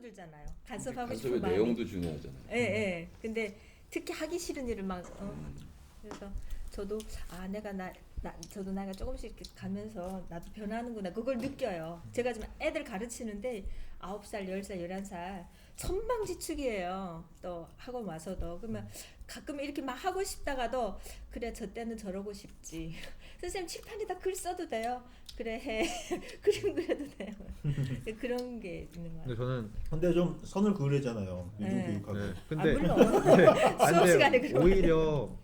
줄어들잖아요. 간섭하고 간섭의 싶은 마음이. 내용도 중요하잖아요. 예, 예. 근데 특히 하기 싫은 일을 막 그래서 저도 저도 나이가 조금씩 이렇게 가면서 나도 변하는구나 그걸 느껴요. 제가 지금 애들 가르치는데 9살, 10살, 11살 천방지축이에요. 또 학원 와서도 그러면 가끔 이렇게 막 하고 싶다가도 그래 저 때는 저러고 싶지. 선생님 칠판에다 글 써도 돼요. 그래 해. 그림 그려도 돼요. 그런 게 있는 것 같아요. 근데 저는 근데 좀 선을 그으려잖아요. 네. 유교교육하고. 네. 아, 근데 물론 수업 시간에 그런 오히려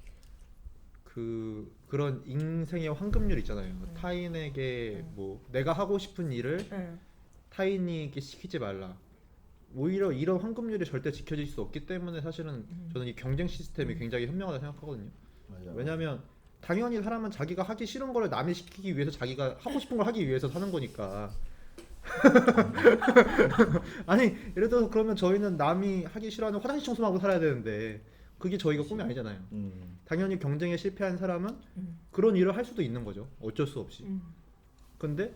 그런 인생의 황금률 있잖아요. 타인에게 뭐 내가 하고 싶은 일을 응. 타인에게 시키지 말라. 오히려 이런 황금률이 절대 지켜질 수 없기 때문에 사실은 저는 이 경쟁 시스템이 굉장히 현명하다 생각하거든요. 맞아. 왜냐면 당연히 사람은 자기가 하기 싫은 걸 남이 시키기 위해서 자기가 하고 싶은 걸 하기 위해서 사는 거니까. 아니 예를 들어서 그러면 저희는 남이 하기 싫어하는 화장실 청소만 하고 살아야 되는데 그게 저희가 꿈이 아니잖아요. 당연히 경쟁에 실패한 사람은 그런 일을 할 수도 있는 거죠. 어쩔 수 없이. 근데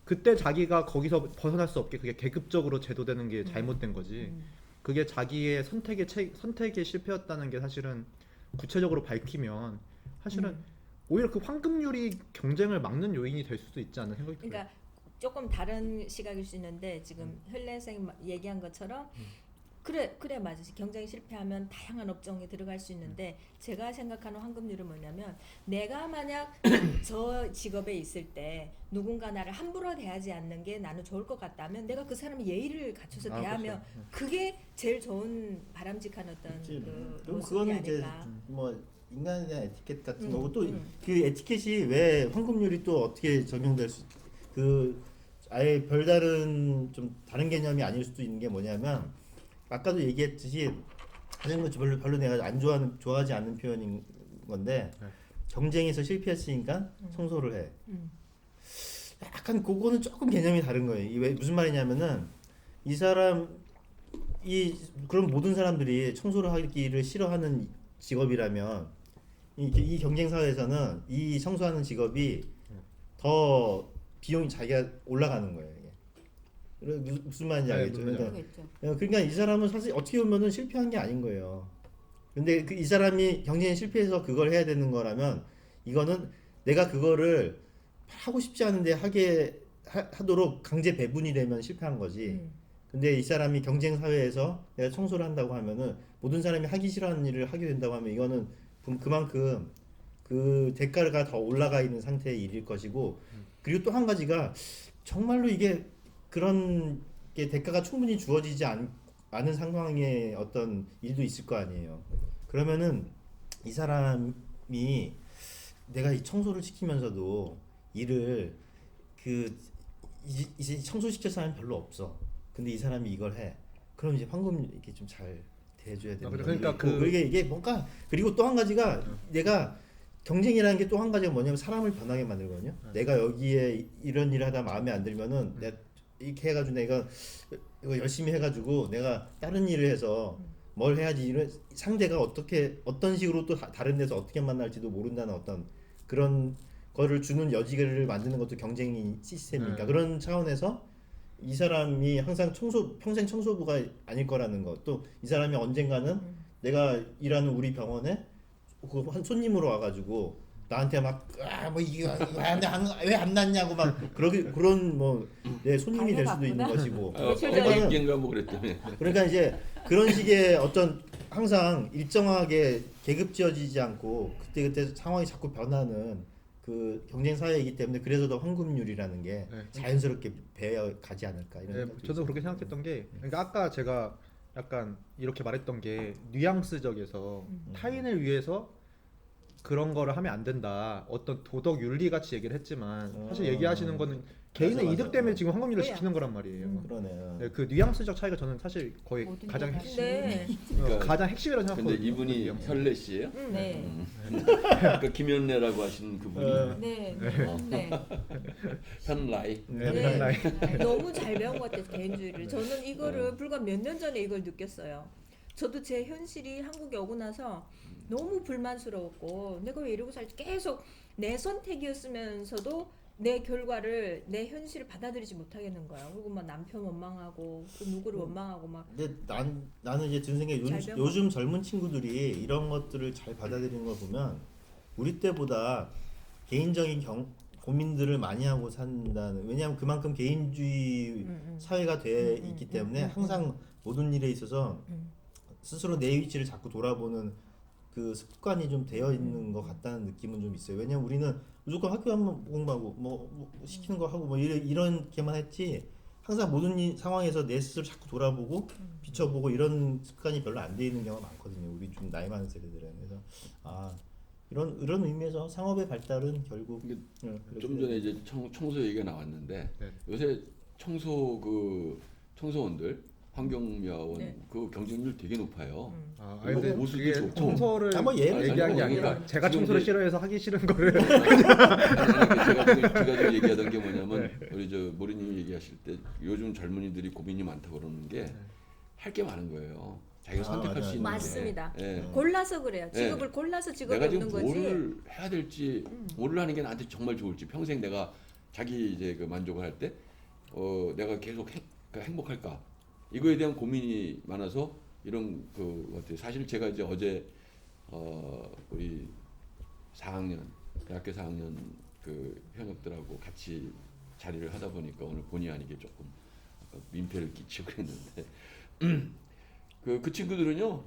그때 자기가 거기서 벗어날 수 없게 그게 계급적으로 제도되는 게 잘못된 거지. 그게 자기의 선택에 실패였다는 게 사실은 구체적으로 밝히면 사실은 오히려 그 황금률이 경쟁을 막는 요인이 될 수도 있지 않나 생각이 들어요. 그러니까 조금 다른 시각일 수 있는데 지금 혈래 선생님 얘기한 것처럼 그래 맞아. 경쟁이 실패하면 다양한 업종에 들어갈 수 있는데 제가 생각하는 황금률은 뭐냐면 내가 만약 저 직업에 있을 때 누군가 나를 함부로 대하지 않는 게 나는 좋을 것 같다면 내가 그 사람의 예의를 갖춰서 대하면 그렇죠. 그게 제일 좋은 바람직한 어떤 그치. 그 그럼 모습이 그거는 이제 아닐까. 뭐 인간에 대한 에티켓 같은 음, 거고 또 음. 그 에티켓이 왜 황금률이 또 어떻게 적용될 수 그 아예 별다른 좀 다른 개념이 아닐 수도 있는 게 뭐냐면 아까도 얘기했듯이 하는 거 별로 내가 안 좋아하지 않는 표현인 건데 네. 경쟁에서 실패했으니까 청소를 해. 음. 약간 그거는 조금 개념이 다른 거예요. 이게 무슨 말이냐면은 이 사람 그런 모든 사람들이 청소를 하기를 싫어하는 직업이라면 이 경쟁 사회에서는 이 청소하는 직업이 더 비용이 자기가 올라가는 거예요. 이게. 무슨 말인지 네, 알겠죠? 그럼요. 그러니까 이 사람은 사실 어떻게 보면은 실패한 게 아닌 거예요. 근데 이 사람이 경쟁에 실패해서 그걸 해야 되는 거라면 이거는 내가 그거를 하고 싶지 않은데 하도록 강제 배분이 되면 실패한 거지. 근데 이 사람이 경쟁 사회에서 내가 청소를 한다고 하면은 모든 사람이 하기 싫어하는 일을 하게 된다고 하면 이거는 그만큼 그 대가가 더 올라가 있는 상태의 일일 것이고 그리고 또 한 가지가 정말로 이게 그런 게 대가가 충분히 주어지지 않은 상황의 어떤 일도 있을 거 아니에요. 그러면은 이 사람이 내가 이 청소를 시키면서도 일을 이제 청소시킬 사람이 별로 없어. 근데 이 사람이 이걸 해. 그럼 이제 황금 이렇게 좀 잘 대해줘야 되는 거예요. 그러니까 이게 뭔가 그리고 또 한 가지가 내가 경쟁이라는 게 또 한 가지가 뭐냐면 사람을 변하게 만들거든요. 내가 여기에 이런 일을 하다 마음에 안 들면은 내가 이렇게 해가지고 내가 이거 열심히 해가지고 내가 다른 일을 해서 뭘 해야지 이런 상대가 어떤 식으로 또 다른 데서 어떻게 만날지도 모른다는 어떤 그런 거를 주는 여지를 만드는 것도 경쟁이 시스템이니까 그런 차원에서 이 사람이 항상 평생 청소부가 아닐 거라는 것 또 이 사람이 언젠가는 내가 일하는 우리 병원에 한 손님으로 와가지고 나한테 막뭐 이거 왜 안 났냐고 막 그런 뭐 내 손님이 될 수도 있는 것이고 어저께인가 뭐 그랬더니 그러니까 이제 그런 식의 어떤 항상 일정하게 계급지어지지 않고 그때 상황이 자꾸 변하는 그 경쟁 사회이기 때문에 그래서 더 황금률이라는 게 자연스럽게 배어 가지 않을까 이런 생각이 저도 그렇게 생각했던 게 그러니까 아까 제가 약간 이렇게 말했던 게 뉘앙스적에서 타인을 위해서 그런 거를 하면 안 된다. 어떤 도덕 윤리 같이 얘기를 했지만 사실 얘기하시는 거는 개인의 맞아. 이득 때문에 지금 황금률을 그래요. 시키는 거란 말이에요. 그러네. 네, 그 뉘앙스적 차이가 저는 사실 거의 모든 가장 게 핵심, 네. 가장 핵심이라고 근데 생각하거든요. 이분이 뉘앙스. 혈래 씨예요? 네. 그러니까 김연래라고 하시는 그분이 네. 현라이. 네. 너무 잘 배운 것 같아요 개인주의를. 저는 이거를 불과 몇 년 전에 이걸 느꼈어요. 저도 제 현실이 한국에 오고 나서 너무 불만스러웠고 내가 왜 이러고 살지 계속 내 선택이었으면서도 내 결과를 내 현실을 받아들이지 못하겠는 거야. 그리고 막 남편 원망하고 또 누구를 원망하고 막 근데 나는 이제 든 생각이 잘 배워. 요즘 젊은 친구들이 이런 것들을 잘 받아들이는 걸 보면 우리 때보다 개인적인 고민들을 많이 하고 산다는, 왜냐하면 그만큼 개인주의 사회가 돼 있기 때문에 항상 모든 일에 있어서 스스로 내 위치를 자꾸 돌아보는 그 습관이 좀 되어 있는 것 같다는 느낌은 좀 있어요. 왜냐면 우리는 무조건 학교 가면 공부하고 뭐 시키는 거 하고 뭐 이런게만 했지, 항상 모든 상황에서 내 스스로 자꾸 돌아보고 비춰보고 이런 습관이 별로 안 돼 있는 경우가 많거든요. 우리 좀 나이 많은 세대들은. 그래서 이런 의미에서 상업의 발달은 결국 좀 전에 이제 청소 얘기가 나왔는데 네. 요새 청소원들 환경미화원 네. 그 경쟁률 되게 높아요. 아니 근데 모습도 그게 좋고. 청소를 한번 예를 얘기한 게 들어 아니라 그러니까 제가 지금 청소를 이제- 싫어해서 하기 싫은 거를 제가 지금 얘기하던 게 뭐냐면 우리 저 모리님이 얘기하실 때 요즘 젊은이들이 고민이 많다고 그러는 게 할 게 많은 거예요. 자기가 선택할 맞아요. 수 있는 맞습니다. 게. 예. 골라서 그래요. 네. 직업을 골라서 직업이 내가 지금 없는 거지. 뭐를 해야 될지, 뭐를 하는 게 나한테 정말 좋을지, 평생 내가 자기 이제 그 만족을 할 때, 내가 계속 행복할까? 이거에 대한 고민이 많아서 이런 그 어때? 사실 제가 이제 어제 우리 4학년 대학교 4학년 그 현역들하고 같이 자리를 하다 보니까 오늘 본의 아니게 조금 민폐를 끼치고 그랬는데. 그 친구들은요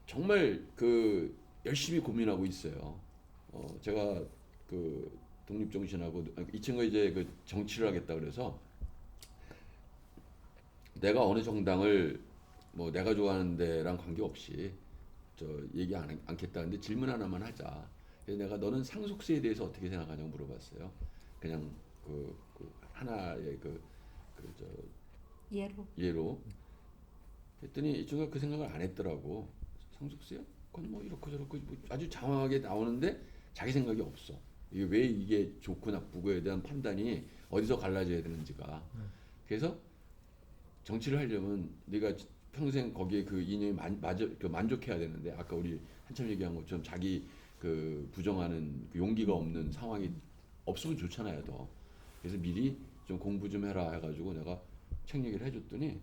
정말 그 열심히 고민하고 있어요. 제가 그 독립정신하고 이 친구가 이제 그 정치를 하겠다 그래서 내가 어느 정당을 뭐 내가 좋아하는 데랑 관계없이 저 얘기 않겠다는데 질문 하나만 하자. 그래서 내가 너는 상속세에 대해서 어떻게 생각하냐고 물어봤어요. 그냥 그 하나의 저 예로. 했더니 이 친구가 그 생각을 안 했더라고. 상속세요? 그건 뭐 이렇고 저렇고 뭐 아주 장황하게 나오는데 자기 생각이 없어. 이게 왜 이게 좋고 나쁘고에 대한 판단이 어디서 갈라져야 되는지가. 그래서 정치를 하려면 네가 평생 거기에 그 이념이 만족해야 되는데, 아까 우리 한참 얘기한 것처럼 자기 그 부정하는 그 용기가 없는 상황이 없으면 좋잖아요, 더. 그래서 미리 좀 공부 좀 해라 해가지고 내가 책 얘기를 해줬더니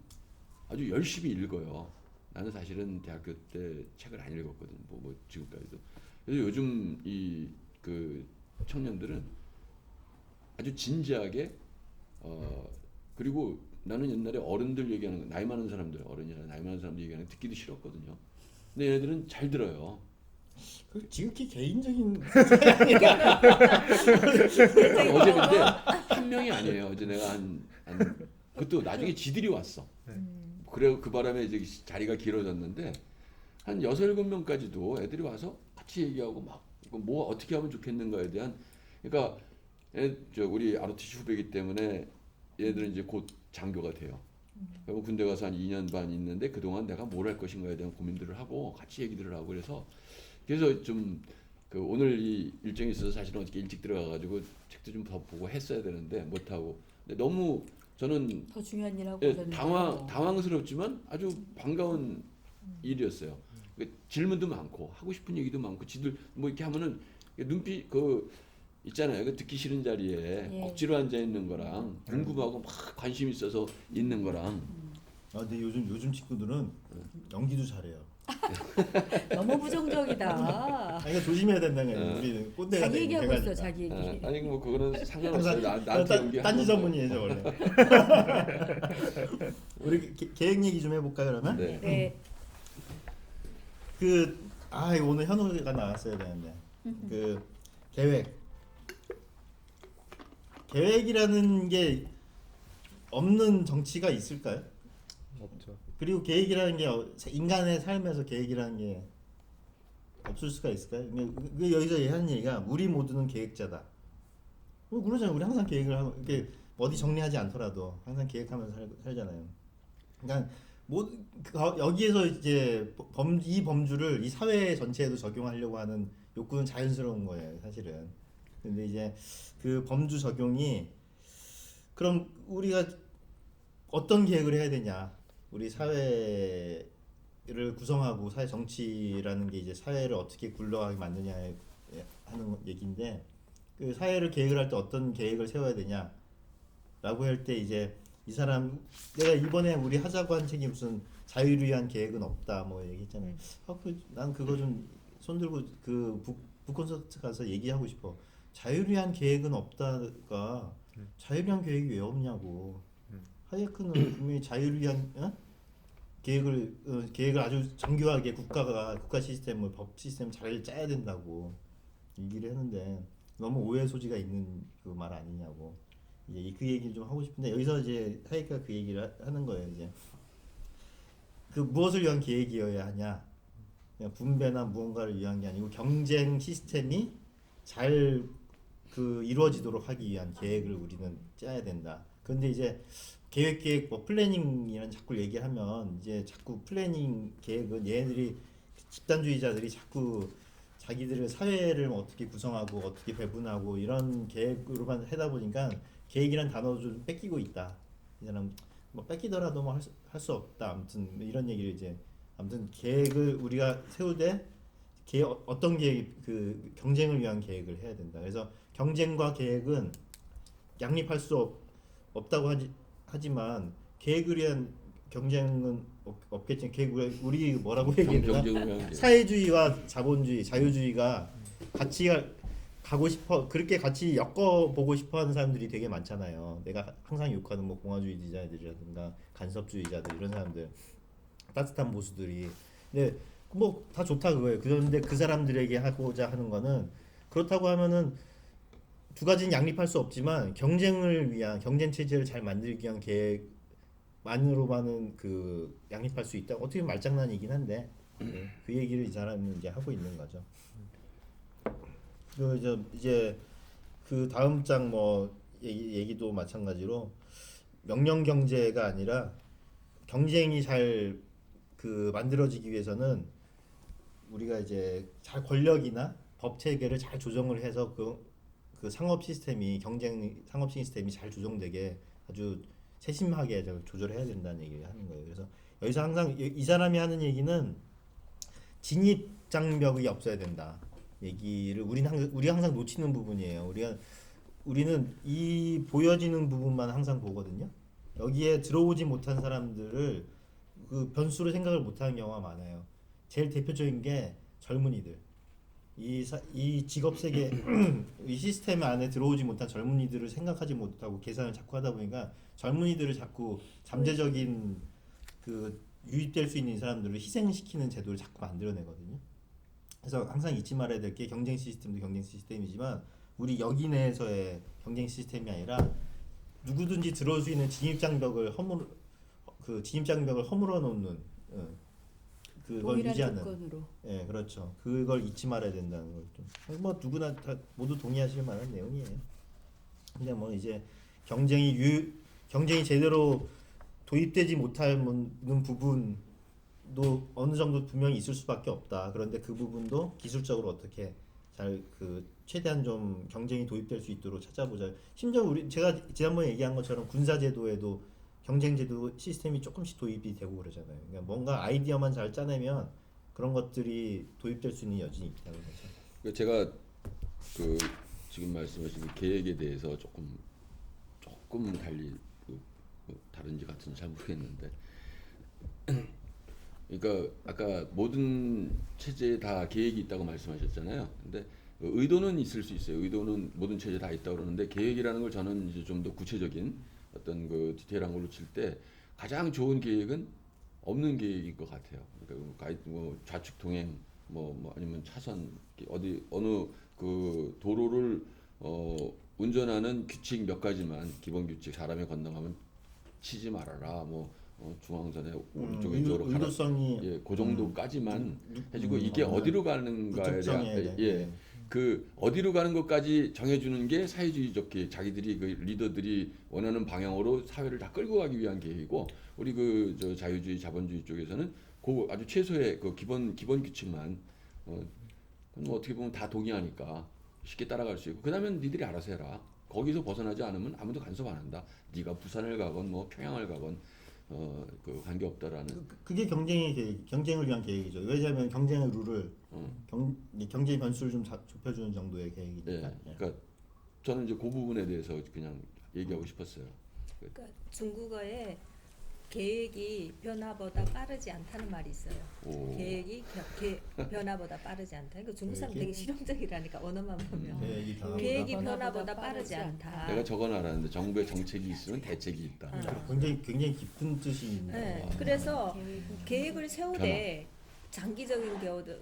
아주 열심히 읽어요. 나는 사실은 대학교 때 책을 안 읽었거든. 뭐 지금까지도. 그래서 요즘 이 그 청년들은 아주 진지하게 그리고 나는 옛날에 어른들 얘기하는 거, 나이 많은 사람들, 어른이나 나이 많은 사람들 얘기하는 거 듣기도 싫었거든요. 근데 얘네들은 잘 들어요. 그 지극히 개인적인 어제 근데 한 명이 아니에요. 어제 내가 그것도 나중에 지들이 왔어. 그래 그 바람에 이제 자리가 길어졌는데 한 6-7명까지도 애들이 와서 같이 얘기하고 막 뭐 어떻게 하면 좋겠는가에 대한, 그러니까 우리 ROTC 후배이기 때문에 얘들은 이제 곧 장교가 돼요. 그리고 군대 가서 한 2년 반 있는데 그동안 내가 뭘 할 것인가에 대한 고민들을 하고 같이 얘기들을 하고 그래서 좀 그 오늘 이 일정이 있어서 사실은 어저께 일찍 들어가가지고 책도 좀 더 보고 했어야 되는데 못 하고. 근데 너무 저는 더 중요한 일 하고 당황스럽지만 아주 반가운 일이었어요. 질문도 많고 하고 싶은 얘기도 많고 지들 뭐 이렇게 하면은 눈빛 있잖아요. 그 듣기 싫은 자리에 예. 억지로 앉아 있는 거랑 궁금하고 막 관심 있어서 있는 거랑. 근데 요즘 친구들은 연기도 잘해요. 너무 부정적이다. 그러니까 조심해야 된다는 거예요. 우리는 꼰대가 자기 얘기하고 있어, 돼가니까. 자기 얘기. 아니 뭐 그거는 상관없어요. 나한테 딴지 연기하는 전문이에요 원래. 우리 계획 얘기 좀 해볼까요 그러면? 네. 네. 이거 오늘 현우가 나왔어야 되는데 그 계획이라는 게 없는 정치가 있을까요? 없죠. 그리고 계획이라는 게 인간의 삶에서 계획이라는 게 없을 수가 있을까요? 그 여기서 하는 얘기가 우리 모두는 계획자다. 그러잖아요. 우리 항상 계획을 하고 이렇게 어디 정리하지 않더라도 항상 계획하면서 살잖아요. 그러니까 여기에서 이제 이 범주를 이 사회 전체에도 적용하려고 하는 욕구는 자연스러운 거예요, 사실은. 근데 이제 그 범주 적용이 그럼 우리가 어떤 계획을 해야 되냐? 우리 사회를 구성하고 사회 정치라는 게 이제 사회를 어떻게 굴러가게 만드냐 하는 얘기인데 그 사회를 계획을 할 때 어떤 계획을 세워야 되냐라고 할 때 이제 이 사람 내가 이번에 우리 하자고 한 책이 무슨 자유를 위한 계획은 없다 뭐 얘기했잖아요. 난 그거 좀 손들고 그 북콘서트 가서 얘기하고 싶어. 자유를 위한 계획은 없다가 자유를 위한 계획이 왜 없냐고. 하예크는 분명히 자유를 위한 계획을 아주 정교하게 국가 시스템을 법 시스템 잘 짜야 된다고 얘기를 했는데 너무 오해 소지가 있는 그 말 아니냐고 이제 그 얘기를 좀 하고 싶은데 여기서 이제 하예크가 그 얘기를 하는 거예요. 이제 그 무엇을 위한 계획이어야 하냐? 그냥 분배나 무언가를 위한 게 아니고 경쟁 시스템이 잘 그 이루어지도록 하기 위한 계획을 우리는 짜야 된다. 그런데 이제 계획 뭐 플래닝이라는 자꾸 얘기하면 이제 자꾸 플래닝 계획은 얘네들이 집단주의자들이 자꾸 자기들의 사회를 어떻게 구성하고 어떻게 배분하고 이런 계획으로만 하다 보니까 계획이란 단어도 좀 뺏기고 있다. 이 사람 뭐 뺏기더라도 뭐 할 수 없다. 아무튼 이런 얘기를 이제 아무튼 계획을 우리가 세우되 어떤 계획 그 경쟁을 위한 계획을 해야 된다. 그래서 경쟁과 계획은 양립할 수 없다고 하지만 계획을 위한 경쟁은 없겠지. 계획 우리 뭐라고 얘기해야 되나? 경쟁을 위한 계획. 사회주의와 자본주의, 자유주의가 같이 가고 싶어 그렇게 같이 엮어보고 싶어하는 사람들이 되게 많잖아요. 내가 항상 욕하는 뭐 공화주의자들이라든가 간섭주의자들 이런 사람들 따뜻한 보수들이 근데 뭐 다 좋다 그거예요. 그런데 그 사람들에게 하고자 하는 거는 그렇다고 하면은 두 가지는 양립할 수 없지만 경쟁을 위한 경쟁 체제를 잘 만들기 위한 계획만으로만은 그 양립할 수 있다. 어떻게 보면 말장난이긴 한데 그 얘기를 이 사람은 이제 하고 있는 거죠. 이제 그 다음 장 뭐 얘기도 마찬가지로 명령 경제가 아니라 경쟁이 잘 그 만들어지기 위해서는 우리가 이제 잘 권력이나 법 체계를 잘 조정을 해서 그 상업 시스템이 상업 시스템이 잘 조정되게 아주 세심하게 조절해야 된다는 얘기를 하는 거예요. 그래서 여기서 항상 이 사람이 하는 얘기는 진입 장벽이 없어야 된다. 얘기를 우리가 항상 놓치는 부분이에요. 우리는 이 보여지는 부분만 항상 보거든요. 여기에 들어오지 못한 사람들을 그 변수로 생각을 못하는 경우가 많아요. 제일 대표적인 게 젊은이들. 이 직업 세계, 이 시스템 안에 들어오지 못한 젊은이들을 생각하지 못하고 계산을 자꾸 하다 보니까 젊은이들을 자꾸 잠재적인 그 유입될 수 있는 이 사람들을 희생시키는 제도를 자꾸 만들어내거든요. 그래서 항상 잊지 말아야 될 게 경쟁 시스템도 경쟁 시스템이지만 우리 여기 내에서의 경쟁 시스템이 아니라 누구든지 들어올 수 있는 진입장벽을 허물어 놓는 그걸 동일한 유지하는 조건으로. 예, 그렇죠. 그걸 잊지 말아야 된다는 거죠. 뭐 누구나 다 모두 동의하실 만한 내용이에요. 근데 뭐 이제 경쟁이 제대로 도입되지 못하는 부분도 어느 정도 분명히 있을 수밖에 없다. 그런데 그 부분도 기술적으로 어떻게 잘 최대한 좀 경쟁이 도입될 수 있도록 찾아보자. 심지어 제가 지난번에 얘기한 것처럼 군사 제도에도 경쟁 제도 시스템이 조금씩 도입이 되고 그러잖아요. 그러니까 뭔가 아이디어만 잘 짜내면 그런 것들이 도입될 수 있는 여지는 있다는 거죠. 그러니까 제가 그 지금 말씀하신 그 계획에 대해서 조금 달리 다른지 같은지 잘 모르겠는데, 그러니까 아까 모든 체제에 다 계획이 있다고 말씀하셨잖아요. 근데 의도는 있을 수 있어요. 의도는 모든 체제에 다 있다고 그러는데 계획이라는 걸 저는 이제 좀 더 구체적인 어떤 그 디테일한 걸로 칠 때 가장 좋은 계획은 없는 계획일 것 같아요. 그러니까 뭐 좌측 동행 뭐 아니면 차선 어느 그 도로를 운전하는 규칙 몇 가지만 기본 규칙 사람이 건너가면 치지 말아라 중앙선에 오른쪽 왼쪽으로 가라. 의도성이 그 정도까지만 해주고 이게 어디로 가는가에 대한 그 어디로 가는 것까지 정해주는 게 사회주의적 계획, 자기들이 그 리더들이 원하는 방향으로 사회를 다 끌고 가기 위한 계획이고, 우리 저 자유주의, 자본주의 쪽에서는 그 아주 최소의 그 기본 규칙만 뭐 어떻게 보면 다 동의하니까 쉽게 따라갈 수 있고, 그다음엔 니들이 알아서 해라. 거기서 벗어나지 않으면 아무도 간섭 안 한다. 네가 부산을 가건 뭐 평양을 가건 그 관계 없다라는. 그게 경쟁을 위한 계획이죠. 왜냐하면 경쟁의 룰을 경쟁 변수를 좀 좁혀주는 정도의 계획이니까. 네, 그러니까 저는 이제 그 부분에 대해서 그냥 얘기하고 싶었어요. 그러니까 중국어에 계획이 변화보다 빠르지 않다는 말이 있어요. 오. 계획이 변화보다 빠르지 않다. 그러니까 중국 사람 되게 계획이? 실용적이라니까 언어만 보면. 계획이 변화보다 계획이 변화보다 변화보다 빠르지 빠르지 않다. 내가 적어는 알았는데 정부의 정책이 있으면 대책이 있다. 굉장히 깊은 뜻이 있는 네, 거예요. 그래서 계획이 계획을 세우되 장기적인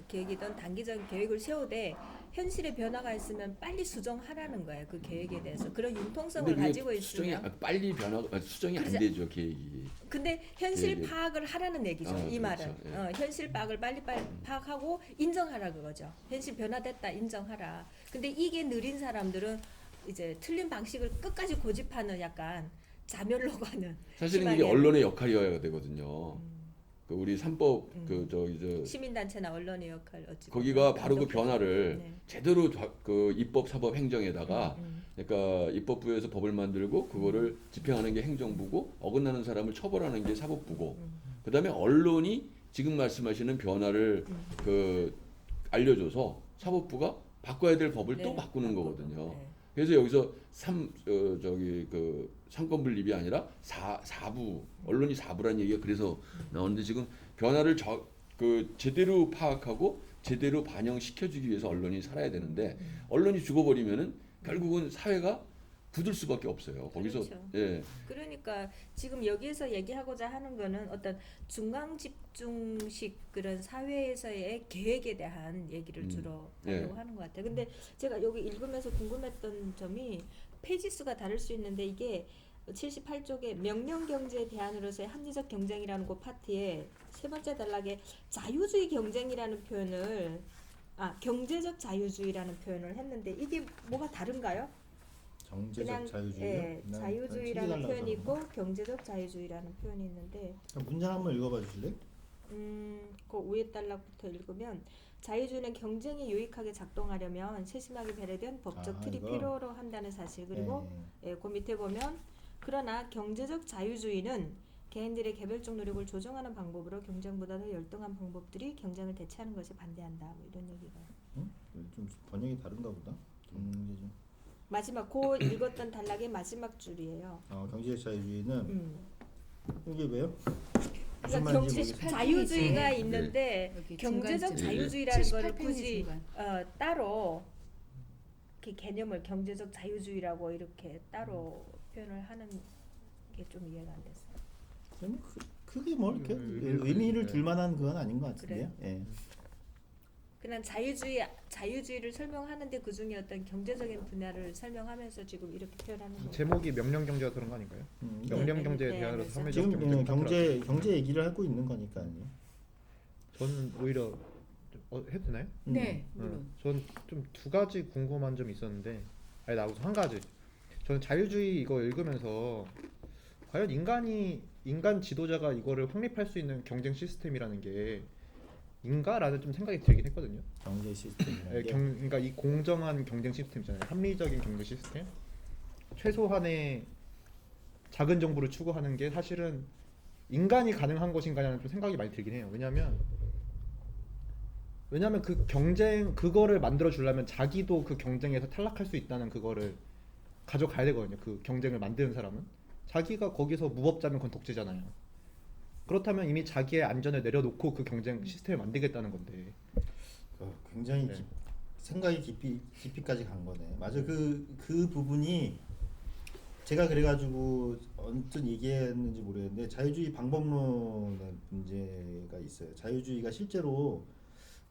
계획이든 단기적인 계획을 세우되 현실에 변화가 있으면 빨리 수정하라는 거예요. 그 계획에 대해서 그런 융통성을 근데 그게 가지고 수정이 있으면. 빨리 수정이 안 그러지- 되죠 계획이. 근데 현실 계획이- 파악을 하라는 얘기죠. 이 그렇죠. 말은 예. 현실 파악을 빨리 파악하고 인정하라 그거죠. 현실 변화됐다 인정하라. 근데 이게 느린 사람들은 이제 틀린 방식을 끝까지 고집하는 약간 자멸로 가는. 사실은 이게 심하게 언론의 역할이어야 되거든요. 그 우리 3법 그 저기 저 시민단체나 언론의 역할 어찌 거기가 보면 바로 그 감독해서. 변화를 네. 제대로 그 입법 사법 행정에다가 음. 그러니까 입법부에서 법을 만들고 그거를 집행하는 게 행정부고 어긋나는 사람을 처벌하는 게 사법부고 그다음에 언론이 지금 말씀하시는 변화를 그 알려줘서 사법부가 바꿔야 될 법을 또 네, 바꾸는 바꾸고. 거거든요. 네. 그래서 여기서 저기 그 상권 분립이 아니라 사부 언론이 사부라는 얘기가 그래서 나오는데 지금 변화를 그 제대로 파악하고 제대로 반영시켜주기 위해서 언론이 살아야 되는데 언론이 죽어버리면은 결국은 사회가 굳을 수밖에 없어요. 거기서 그렇죠. 예 그러니까 지금 여기에서 얘기하고자 하는 거는 어떤 중앙 집중식 그런 사회에서의 계획에 대한 얘기를 주로 하려고 하는 것 같아요. 근데 제가 여기 읽으면서 궁금했던 점이 페이지 수가 다를 수 있는데 이게 78쪽에 명령경제 대안으로서의 합리적 경쟁이라는 그 파트에 세 번째 단락에 자유주의 경쟁이라는 표현을 경제적 자유주의라는 표현을 했는데 이게 뭐가 다른가요? 정제적 자유주의요? 예, 난 자유주의라는 틀리달라고 표현이 있고 그러나? 경제적 자유주의라는 표현이 있는데 문장 한번 읽어봐 주실래? 그 위에 단락부터 읽으면 자유주의는 경쟁이 유익하게 작동하려면 세심하게 배려된 법적 틀이 이거? 필요로 한다는 사실 그리고 그 밑에 보면 그러나 경제적 자유주의는 개인들의 개별적 노력을 조정하는 방법으로 경쟁보다 더 열등한 방법들이 경쟁을 대체하는 것에 반대한다. 뭐 이런 얘기가. 응? 좀 번역이 다른가 보다. 경제적 마지막 고 읽었던 단락의 마지막 줄이에요. 경제적 자유주의는 이게 왜요? 무슨 그러니까 말인지 모르겠어요. 자유주의가 네. 있는데 여기 경제적 중간쯤. 자유주의라는 거를 78페이지 굳이 중간. 따로 이렇게 개념을 경제적 자유주의라고 이렇게 따로 표현을 하는 게 좀 이해가 안 됐어요. 저는 그게 뭐 이렇게 네. 의미를 둘 만한 그건 아닌 것 같은데요. 예. 그냥 자유주의를 설명하는데 그 중에 어떤 경제적인 분야를 설명하면서 지금 이렇게 표현하는 거예요. 제목이 명령경제가 그런 거 아닌가요? 명령경제에 네, 대한 네, 합리적 지금 경쟁 경제 얘기를 하고 있는 거니까요. 저는 오히려 해도 되나요? 네, 물론. 저는 좀 두 가지 궁금한 점이 있었는데 아니 나 우선 한 가지. 저는 자유주의 이거 읽으면서 과연 인간 지도자가 이거를 확립할 수 있는 경쟁 시스템이라는 게 인가라는 좀 생각이 들긴 했거든요. 경제 시스템이라는 게 그러니까 이 공정한 경쟁 시스템이잖아요. 합리적인 경쟁 시스템. 최소한의 작은 정보를 추구하는 게 사실은 인간이 가능한 것인가라는 좀 생각이 많이 들긴 해요. 왜냐하면 그 경쟁 그거를 만들어 주려면 자기도 그 경쟁에서 탈락할 수 있다는 그거를 가져가야 되거든요. 그 경쟁을 만드는 사람은 자기가 거기서 무법자면 그건 독재잖아요. 그렇다면 이미 자기의 안전을 내려놓고 그 경쟁 시스템을 만들겠다는 건데 굉장히 네. 생각이 깊이까지 간 거네. 맞아. 그 부분이 제가 그래가지고 언뜻 얘기했는지 모르겠는데 자유주의 방법론의 문제가 있어요. 자유주의가 실제로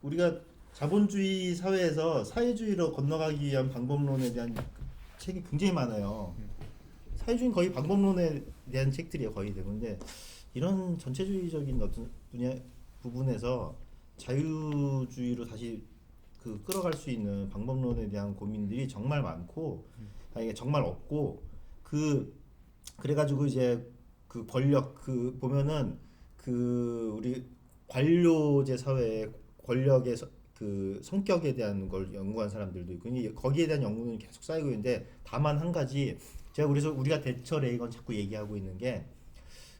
우리가 자본주의 사회에서 사회주의로 건너가기 위한 방법론에 대한 책이 굉장히 많아요. 사회주의는 거의 방법론에 대한 책들이에요. 거의 대부분인데 이런 전체주의적인 어떤 부분에서 자유주의로 다시 끌어갈 수 있는 방법론에 대한 고민들이 정말 많고 이게 정말 없고 그래가지고 이제 그 권력 보면은 우리 관료제 사회의 권력의 그 성격에 대한 걸 연구한 사람들도 있고 거기에 대한 연구는 계속 쌓이고 있는데 다만 한 가지 그래서 우리가 대처 레이건 자꾸 얘기하고 있는 게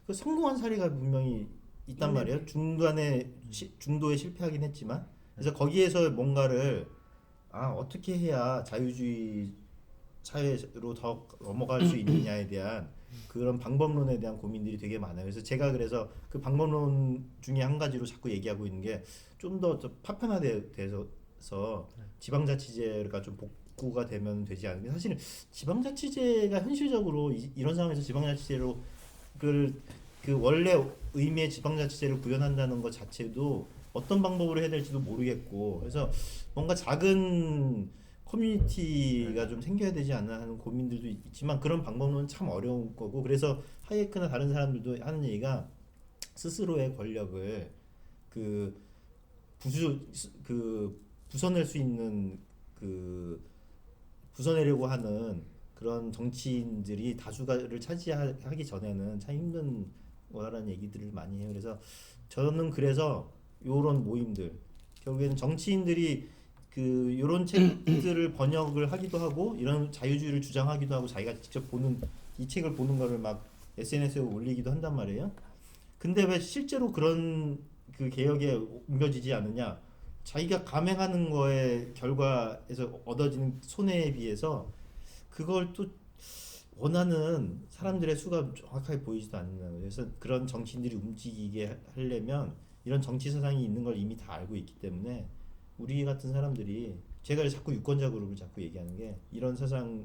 그 성공한 사례가 분명히 있단 말이에요. 중도에 실패하긴 했지만 그래서 거기에서 뭔가를 어떻게 해야 자유주의 사회로 더 넘어갈 수 있느냐에 대한 그런 방법론에 대한 고민들이 되게 많아요. 그래서 그 방법론 중에 한 가지로 자꾸 얘기하고 있는 게 좀 더 파편화돼서 지방자치제가 좀 복구가 되면 되지 않을까. 사실 지방자치제가 현실적으로 이런 상황에서 지방자치제로 그 원래 의미의 지방자치제를 구현한다는 것 자체도 어떤 방법으로 해야 될지도 모르겠고, 그래서 뭔가 작은 커뮤니티가 좀 생겨야 되지 않나 하는 고민들도 있지만 그런 방법론은 참 어려운 거고, 그래서 하이에크나 다른 사람들도 하는 얘기가 스스로의 권력을 부숴낼 수 있는 부숴내려고 하는 그런 정치인들이 다수를 차지하기 전에는 참 힘든 거라는 얘기들을 많이 해요. 그래서 저는 그래서 요런 모임들, 결국에는 정치인들이 요런 책들을 번역을 하기도 하고 이런 자유주의를 주장하기도 하고 자기가 직접 이 책을 보는 거를 막 SNS에 올리기도 한단 말이에요. 근데 왜 실제로 그런 그 개혁에 옮겨지지 않느냐? 자기가 감행하는 거의 결과에서 얻어지는 손해에 비해서 그걸 또 원하는 사람들의 수가 정확하게 보이지도 않는 거예요. 그래서 그런 정치인들이 움직이게 하려면 이런 정치 사상이 있는 걸 이미 다 알고 있기 때문에 우리 같은 사람들이, 제가 자꾸 유권자 그룹을 자꾸 얘기하는 게 이런 사상을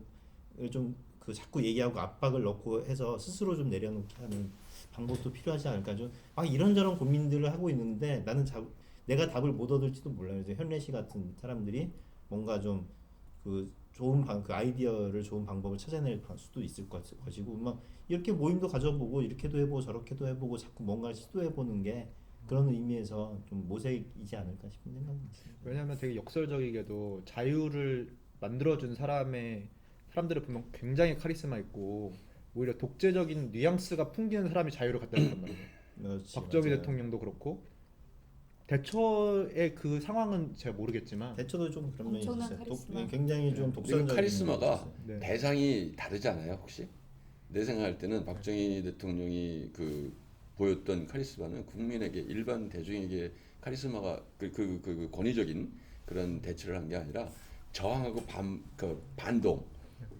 좀 자꾸 얘기하고 압박을 넣고 해서 스스로 좀 내려놓게 하는 방법도 필요하지 않을까. 좀 이런저런 고민들을 하고 있는데 나는 내가 답을 못 얻을지도 몰라요. 그래서 현래 씨 같은 사람들이 뭔가 좀 좋은 그 아이디어를, 좋은 방법을 찾아낼 수도 있을 것이고, 막 이렇게 모임도 가져보고 이렇게도 해보고 저렇게도 해보고 자꾸 뭔가를 시도해보는 게 그런 의미에서 좀 모색이지 않을까 싶은 생각이 있습니다. 왜냐하면 되게 역설적이게도 자유를 만들어준 사람들을 보면 굉장히 카리스마 있고 오히려 독재적인 뉘앙스가 풍기는 사람이 자유를 갖다 줬단 말이에요. 그렇지, 박정희 맞아요. 대통령도 그렇고, 대처의 그 상황은 제가 모르겠지만 대처도 좀 그런 면이 엄청난 있어요. 카리스마. 굉장히 좀 그리고 독선적인 카리스마가 면이 있어요. 네. 대상이 다르잖아요. 혹시 내 생각할 때는 박정희 대통령이 보였던 카리스마는 국민에게, 일반 대중에게 카리스마가 그 권위적인 그런 대처를 한 게 아니라 저항하고 반동,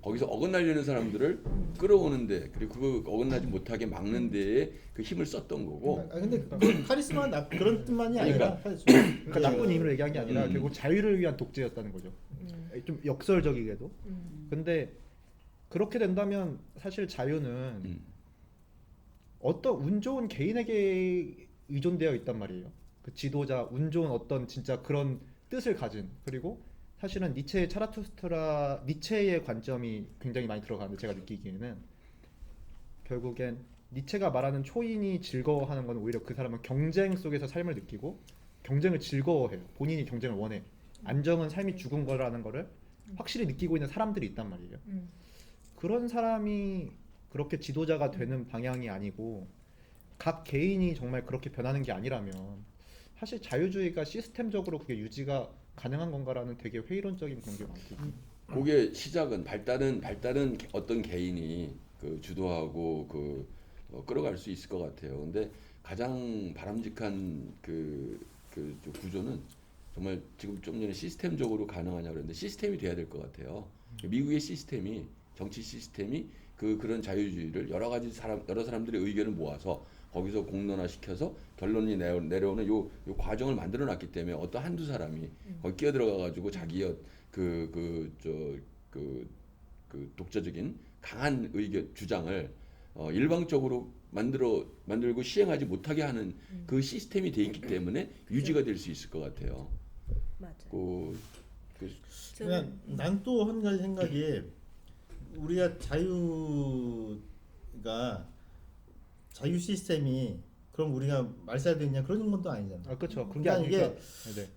거기서 어긋나려는 사람들을 끌어오는데, 그리고 그거 어긋나지 못하게 막는 데에 그 힘을 썼던 거고. 근데 카리스마는 그런 뜻만이 아니라 그러니까 나쁜 의미로 얘기한 게 아니라 음. 결국 자유를 위한 독재였다는 거죠. 좀 역설적이게도. 근데 그렇게 된다면 사실 자유는 어떤 운 좋은 개인에게 의존되어 있단 말이에요. 그 지도자, 운 좋은 어떤 진짜 그런 뜻을 가진, 그리고 사실은 니체의 관점이 굉장히 많이 들어가는데, 제가 느끼기에는 결국엔 니체가 말하는 초인이 즐거워하는 건 오히려 그 사람은 경쟁 속에서 삶을 느끼고 경쟁을 즐거워해요. 본인이 경쟁을 원해. 안정은 삶이 죽은 거라는 거를 확실히 느끼고 있는 사람들이 있단 말이에요. 그런 사람이 그렇게 지도자가 되는 방향이 아니고 각 개인이 정말 그렇게 변하는 게 아니라면 사실 자유주의가 시스템적으로 그게 유지가 가능한 건가라는 되게 회의론적인 그런 게 많거든요. 그게 시작은 발달은 어떤 개인이 주도하고 끌어갈 수 있을 것 같아요. 근데 가장 바람직한 구조는 정말 지금 좀 전에 시스템적으로 가능하냐 그랬는데, 시스템이 돼야 될 것 같아요. 미국의 시스템이, 정치 시스템이 그런 자유주의를 여러 사람들의 의견을 모아서 거기서 공론화시켜서 결론이 내려오는 요 과정을 만들어 놨기 때문에 어떤 한두 사람이 거기 끼어들어가 가지고 자기의 독자적인 강한 의견 주장을 일방적으로 만들고 시행하지 못하게 하는 그 시스템이 돼 있기 때문에 유지가 될 수 있을 것 같아요. 맞아요. 그냥 난 또 한 가지 생각이, 우리가 자유 시스템이 그럼 우리가 말살됐냐 그런 건 또 아니잖아. 그렇죠. 그런 게 그러니까 아니니까. 이게 네.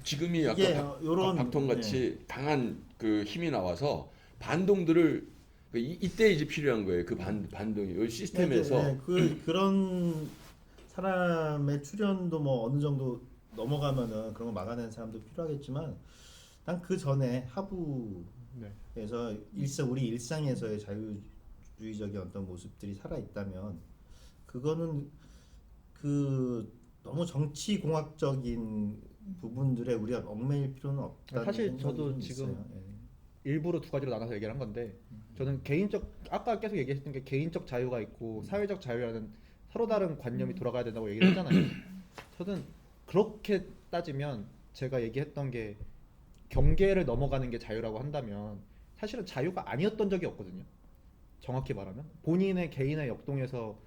지금이 이게 아까 요런, 박통같이 강한 힘이 나와서 반동들을 이때 이제 필요한 거예요. 그 반동이 이 시스템에서 그런 사람의 출현도 뭐 어느 정도 넘어가면은 그런 거 막아내는 사람도 필요하겠지만, 난 그 전에 하부에서 우리 일상에서의 자유주의적인 어떤 모습들이 살아 있다면, 그거는 너무 정치 공학적인 부분들에 우리가 얽매일 필요는 없다. 사실 저도 지금 일부러 두 가지로 나눠서 얘기를 한 건데 저는 개인적 아까 계속 얘기했던 게 개인적 자유가 있고 사회적 자유라는 서로 다른 관념이 돌아가야 된다고 얘기를 했잖아요. 저는 그렇게 따지면 제가 얘기했던 게 경계를 넘어가는 게 자유라고 한다면 사실은 자유가 아니었던 적이 없거든요. 정확히 말하면 본인의 개인의 역동에서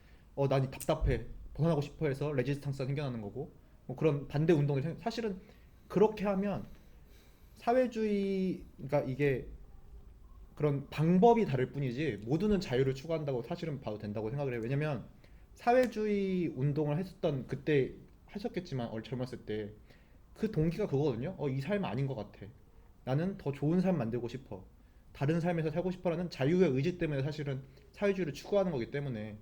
난 답답해 벗어나고 싶어 해서 레지스탕스가 생겨나는 거고 뭐 그런 반대 운동이 사실은 그렇게 하면 사회주의 그러니까 이게 그런 방법이 다를 뿐이지 모두는 자유를 추구한다고 사실은 봐도 된다고 생각을 해요. 왜냐면 사회주의 운동을 했었던 그때 하셨겠지만 젊었을 때 그 동기가 그거거든요. 이 삶 아닌 것 같아. 나는 더 좋은 삶 만들고 싶어. 다른 삶에서 살고 싶어라는 자유의 의지 때문에 사실은 사회주의를 추구하는 거기 때문에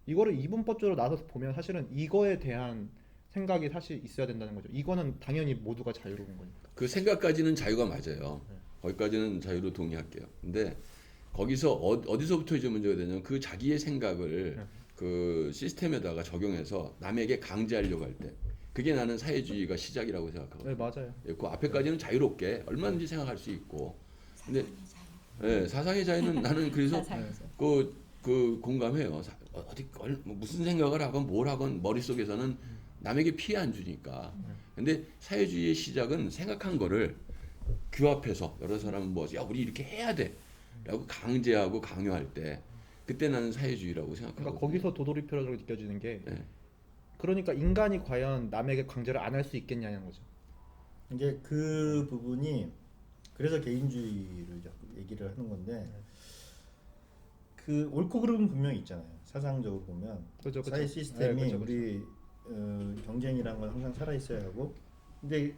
이거를 이분법적으로 나서서 보면 사실은 이거에 대한 생각이 사실 있어야 된다는 거죠. 이거는 당연히 모두가 자유로운 거니까. 그 생각까지는 자유가 맞아요. 거기까지는 자유로 동의할게요. 근데 거기서 어디서부터 이제 문제가 되냐면 그 자기의 생각을 그 시스템에다가 적용해서 남에게 강제하려고 할 때 그게 나는 사회주의가 시작이라고 생각하거든요. 네, 맞아요. 그 앞에까지는 자유롭게 얼마든지 생각할 수 있고 근데 사상의 자유는 나는 그래서 그 공감해요. 뭐 무슨 생각을 하건 뭘 하건 머릿속에서는 남에게 피해 안 주니까. 근데 사회주의의 시작은 생각한 거를 규합해서 여러 사람은 우리 이렇게 해야 돼 라고 강제하고 강요할 때 그때 나는 사회주의라고 생각하거든요. 그러니까 거기서 도돌이표라고 느껴지는 게 네. 그러니까 인간이 과연 남에게 강제를 안 할 수 있겠냐는 거죠. 이제 그 부분이 그래서 개인주의를 자꾸 얘기를 하는 건데 그 옳고 그름은 분명히 있잖아요. 사상적으로 보면 그죠. 사회 시스템이 네, 그죠. 우리 경쟁이라는 건 항상 살아 있어야 하고 근데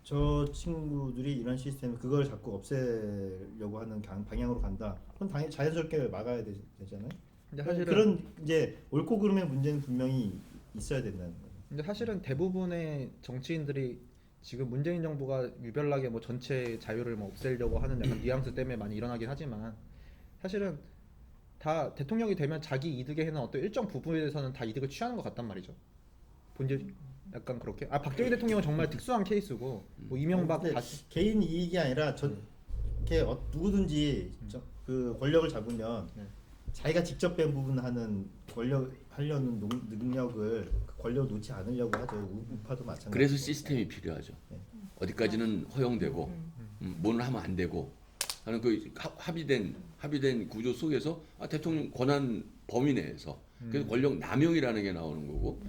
저 친구들이 이런 시스템 그걸 자꾸 없애려고 하는 방향으로 간다. 그건 당연히 자연스럽게 막아야 되잖아요. 근데 사실은 그런 이제 옳고 그름의 문제는 분명히 있어야 된다는 거예요. 근데 사실은 대부분의 정치인들이 지금 문재인 정부가 유별나게 뭐 전체 자유를 뭐 없애려고 하는 약간 뉘앙스 때문에 많이 일어나긴 하지만 사실은 다 대통령이 되면 자기 이득에 해는 어떤 일정 부분에 대해서는 다 이득을 취하는 것 같단 말이죠. 본질 약간 그렇게. 박정희 대통령은 정말 특수한 케이스고 뭐 이명박 근데 다시 개인 이익이 아니라 이렇게 누구든지 그 권력을 잡으면 자기가 직접 뺀 부분 하는 권력 하려는 능력을 그 권력 놓지 않으려고 하죠. 우파도 마찬가지. 그래서 시스템이 필요하죠. 어디까지는 허용되고 뭐는 하면 안 되고 하는 그 합의된 구조 속에서 대통령 권한 범위 내에서 그래서 권력 남용이라는 게 나오는 거고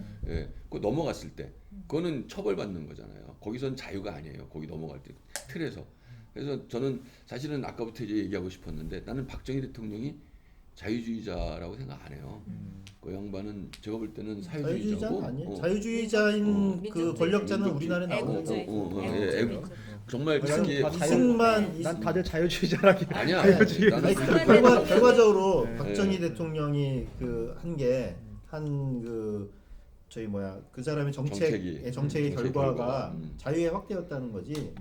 그 넘어갔을 때 그거는 처벌받는 거잖아요. 거기선 자유가 아니에요. 거기 넘어갈 때 틀에서. 그래서 저는 사실은 아까부터 이제 얘기하고 싶었는데 나는 박정희 대통령이 자유주의자라고 생각 안 해요. 그 양반은 제가 볼 때는 사회주의자고. 자유주의자는 아니에요. 자유주의자인 그 권력자는 우리나라에 나오죠. 애국주의. 정말 나는 자기의 다 이승만 난 다들 자유주의자라긴 아니야. 자유주의. 나는 결과적으로 네. 박정희 대통령이 그 한 게 한 그 저희 그 사람의 정책의 정책의 결과가 결과가, 자유의 확대였다는 거지.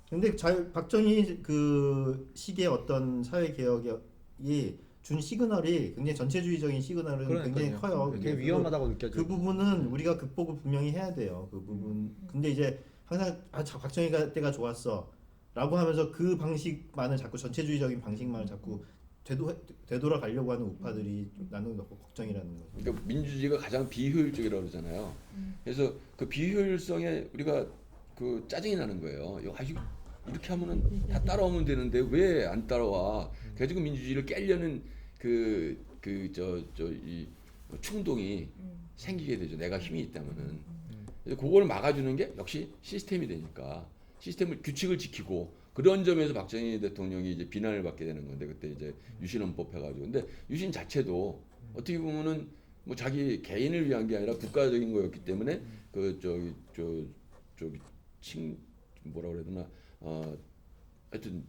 근데 박정희 그 시기의 어떤 사회 개혁이 준 시그널이 굉장히 전체주의적인 시그널은 굉장히 커요. 되게 위험하다고 느껴져요. 그 부분은 우리가 극복을 분명히 해야 돼요. 그 부분. 근데 이제 항상 박정희가 때가 좋았어라고 하면서 그 방식만을 자꾸 전체주의적인 방식만을 자꾸 되돌아가려고 하는 우파들이 나는 걱정이라는 거죠. 그러니까 민주주의가 가장 비효율적이라고 그러잖아요. 그래서 그 비효율성에 우리가 그 짜증이 나는 거예요. 이렇게 하면은 다 따라오면 되는데 왜 안 따라와? 그래가지고 민주주의를 깨려는 이 충동이 생기게 되죠. 내가 힘이 있다면은. 그래서 그걸 막아주는 게 역시 시스템이 되니까 시스템을 규칙을 지키고 그런 점에서 박정희 대통령이 이제 비난을 받게 되는 건데 그때 이제 유신헌법 해가지고 근데 유신 자체도 어떻게 보면은 뭐 자기 개인을 위한 게 아니라 국가적인 거였기 때문에 뭐라 그래야 되나 하여튼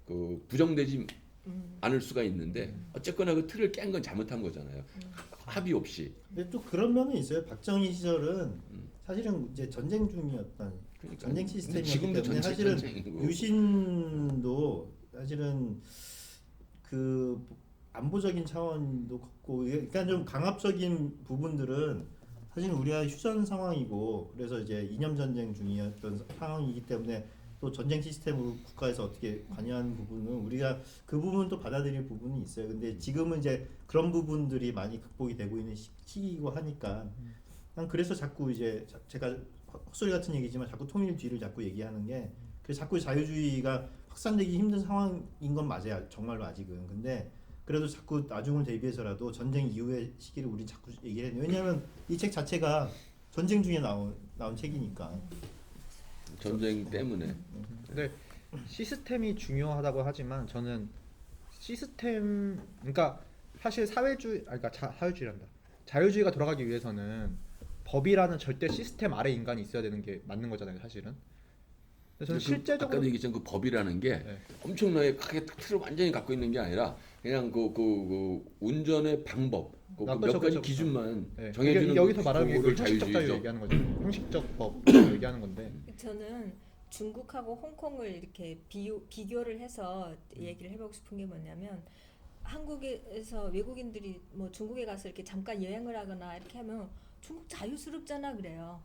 그 부정되지 않을 수가 있는데 어쨌거나 그 틀을 깬 건 잘못한 거잖아요. 합의 없이. 근데 또 그런 면은 있어요. 박정희 시절은 사실은 이제 전쟁 중이었던 전쟁 시스템이었기 지금도 때문에 사실은 유신도 사실은 그 안보적인 차원도 컸고 그러니까 좀 강압적인 부분들은 사실 우리가 휴전 상황이고 그래서 이제 이념 전쟁 중이었던 상황이기 때문에 또 전쟁 시스템으로 국가에서 어떻게 관여하는 부분은 우리가 그 부분은 또 받아들일 부분이 있어요. 근데 지금은 이제 그런 부분들이 많이 극복이 되고 있는 시기이고 하니까 난 그래서 자꾸 이제 제가 헛소리 같은 얘기지만 자꾸 통일 뒤를 자꾸 얘기하는 게 그래서 자꾸 자유주의가 확산되기 힘든 상황인 건 맞아요. 정말로 아직은. 근데 그래도 자꾸 나중을 대비해서라도 전쟁 이후의 시기를 우리 자꾸 얘기해야 돼요. 왜냐하면 이 책 자체가 전쟁 중에 나온 책이니까. 전쟁 때문에. 근데 시스템이 중요하다고 하지만 저는 시스템 그러니까 사실 사회주의란다. 자유주의가 돌아가기 위해서는 법이라는 절대 시스템 아래 인간이 있어야 되는 게 맞는 거잖아요, 사실은. 근데 저는 실제적으로 아까도 얘기했지만 그 법이라는 게 네. 엄청나게 크게 틀을 완전히 갖고 있는 게 아니라 그냥 그 운전의 방법, 몇 그렇죠, 가지 그렇죠. 기준만 네. 정해주는 이게 여기서 말하는 게 그걸 형식적 자유 자유주의죠. 얘기하는 거죠. 형식적 법 얘기하는 건데. 저는 중국하고 홍콩을 이렇게 비교를 해서 얘기를 해보고 싶은 게 뭐냐면 한국에서 외국인들이 뭐 중국에 가서 이렇게 잠깐 여행을 하거나 이렇게 하면 중국 자유스럽잖아 그래요.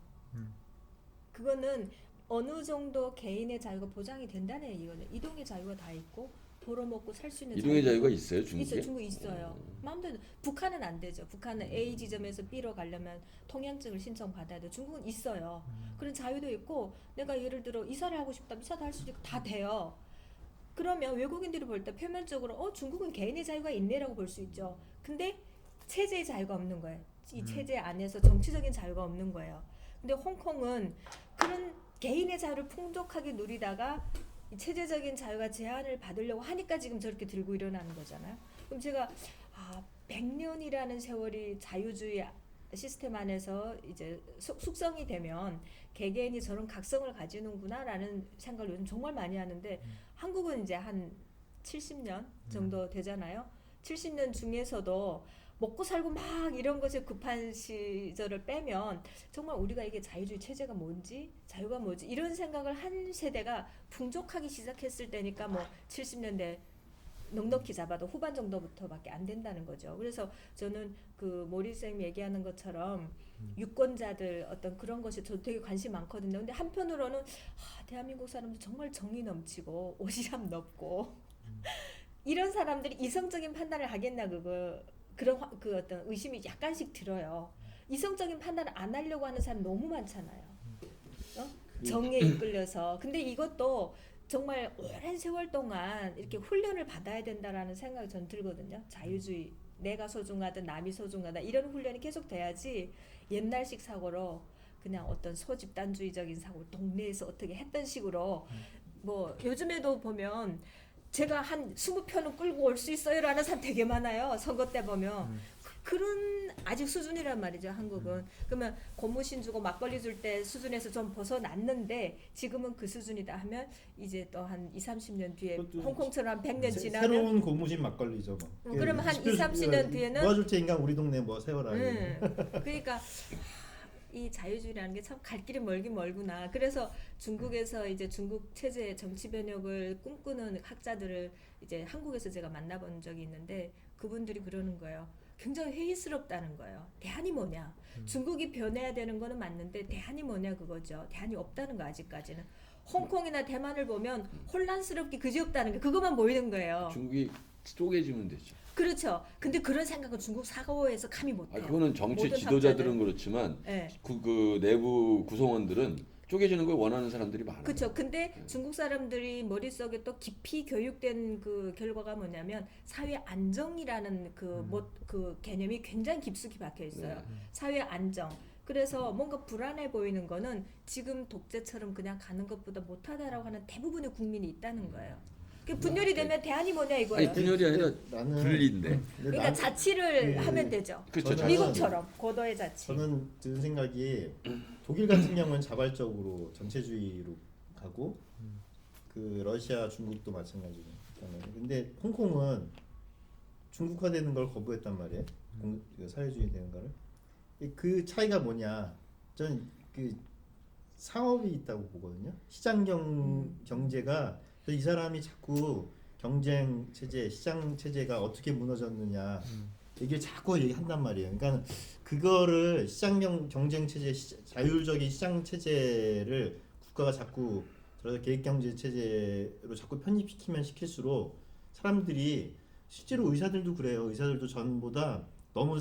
그거는 어느 정도 개인의 자유가 보장이 된다는 얘기거든요. 이동의 자유가 다 있고 벌어먹고 살 수 있는 이동의 자유가 자유가 있어요, 중국에? 있어요. 중국 있어요. 마음대로. 북한은 안 되죠. 북한은 A 지점에서 B로 가려면 통행증을 신청받아야 돼. 중국은 있어요. 그런 자유도 있고 내가 예를 들어 이사를 하고 싶다. 이사도 할 수 있고 다 돼요. 그러면 외국인들이 볼 때 표면적으로 중국은 개인의 자유가 있네라고 볼 수 있죠. 근데 체제의 자유가 없는 거예요. 이 체제 안에서 정치적인 자유가 없는 거예요. 근데 홍콩은 그런 개인의 자유를 풍족하게 누리다가 이 체제적인 자유가 제한을 받으려고 하니까 지금 저렇게 들고 일어나는 거잖아요. 그럼 제가 100년이라는 세월이 자유주의 시스템 안에서 이제 숙성이 되면 개개인이 저런 각성을 가지는구나라는 생각을 요즘 정말 많이 하는데 한국은 이제 한 70년 정도 되잖아요. 70년 중에서도 먹고 살고 막 이런 것에 급한 시절을 빼면 정말 우리가 이게 자유주의 체제가 뭔지 자유가 뭐지 이런 생각을 한 세대가 풍족하기 시작했을 때니까 뭐 70년대 넉넉히 잡아도 후반 정도부터밖에 안 된다는 거죠. 그래서 저는 그 모리쌤 얘기하는 것처럼 유권자들 어떤 그런 것이 저도 되게 관심 많거든요. 근데 한편으로는 대한민국 사람들 정말 정이 넘치고 오지랖 넓고 이런 사람들이 이성적인 판단을 하겠나 그런 그 어떤 의심이 약간씩 들어요. 이성적인 판단을 안 하려고 하는 사람 너무 많잖아요. 정에 이끌려서. 근데 이것도 정말 오랜 세월 동안 이렇게 훈련을 받아야 된다라는 생각이 전 들거든요. 자유주의, 내가 소중하든 남이 소중하다 이런 훈련이 계속 돼야지 옛날식 사고로 그냥 어떤 소집단주의적인 사고 동네에서 어떻게 했던 식으로 뭐 요즘에도 보면 제가 한 20편은 끌고 올 수 있어요라는 사람 되게 많아요. 선거 때 보면 그런 아직 수준이란 말이죠. 한국은. 그러면 고무신 주고 막걸리 줄 때 수준에서 좀 벗어났는데 지금은 그 수준이다 하면 이제 또 한 20-30년 뒤에 홍콩처럼 100년 지나면 새로운 고무신 막걸리죠. 뭐. 그러면 한 20-30년 뒤에는 모아줄 테니까 우리 동네 뭐 세워라. 그러니까 이 자유주의라는 게 참 갈 길이 멀긴 멀구나. 그래서 중국에서 이제 중국 체제 정치 변혁을 꿈꾸는 학자들을 이제 한국에서 제가 만나본 적이 있는데 그분들이 그러는 거예요. 굉장히 회의스럽다는 거예요. 대안이 뭐냐? 중국이 변해야 되는 거는 맞는데 대안이 뭐냐 그거죠. 대안이 없다는 거 아직까지는. 홍콩이나 대만을 보면 혼란스럽게 그지없다는 게 그것만 보이는 거예요. 중국이 쪼개지면 되죠. 그렇죠. 근데 그런 생각은 중국 사고에서 감히 못해요. 그거는 정치 모든 지도자들은 학자들. 그렇지만 네. 그 내부 구성원들은 쪼개지는 걸 원하는 사람들이 많아요. 그렇죠. 근데 중국 사람들이 머릿속에 또 깊이 교육된 그 결과가 뭐냐면 사회 안정이라는 그 개념이 굉장히 깊숙이 박혀 있어요. 네. 사회 안정. 그래서 뭔가 불안해 보이는 거는 지금 독재처럼 그냥 가는 것보다 못하다라고 하는 대부분의 국민이 있다는 거예요. 분열이 되면 대안이 뭐냐 이거예요. 아니 분열이 아니라 나는 분리인데. 그러니까 자치를 하면 되죠. 그렇죠. 저는- 미국처럼 고도의 자치. 저는 드는 생각이 독일 같은 경우는 자발적으로 전체주의로 가고 그 러시아, 중국도 마찬가지로. 근데 홍콩은 중국화되는 걸 거부했단 말이에요. 그 사회주의 되는 거를. 그 차이가 뭐냐? 저는 그 상업이 있다고 보거든요. 시장 경제가 그래서 이 사람이 자꾸 경쟁 체제, 시장 체제가 어떻게 무너졌느냐 얘기를 자꾸 얘기한단 말이에요. 그러니까 그거를 경쟁 체제, 자율적인 시장 체제를 국가가 자꾸 저런 계획 경제 체제로 자꾸 편입시키면 시킬수록 사람들이 실제로 의사들도 그래요. 의사들도 전보다 너무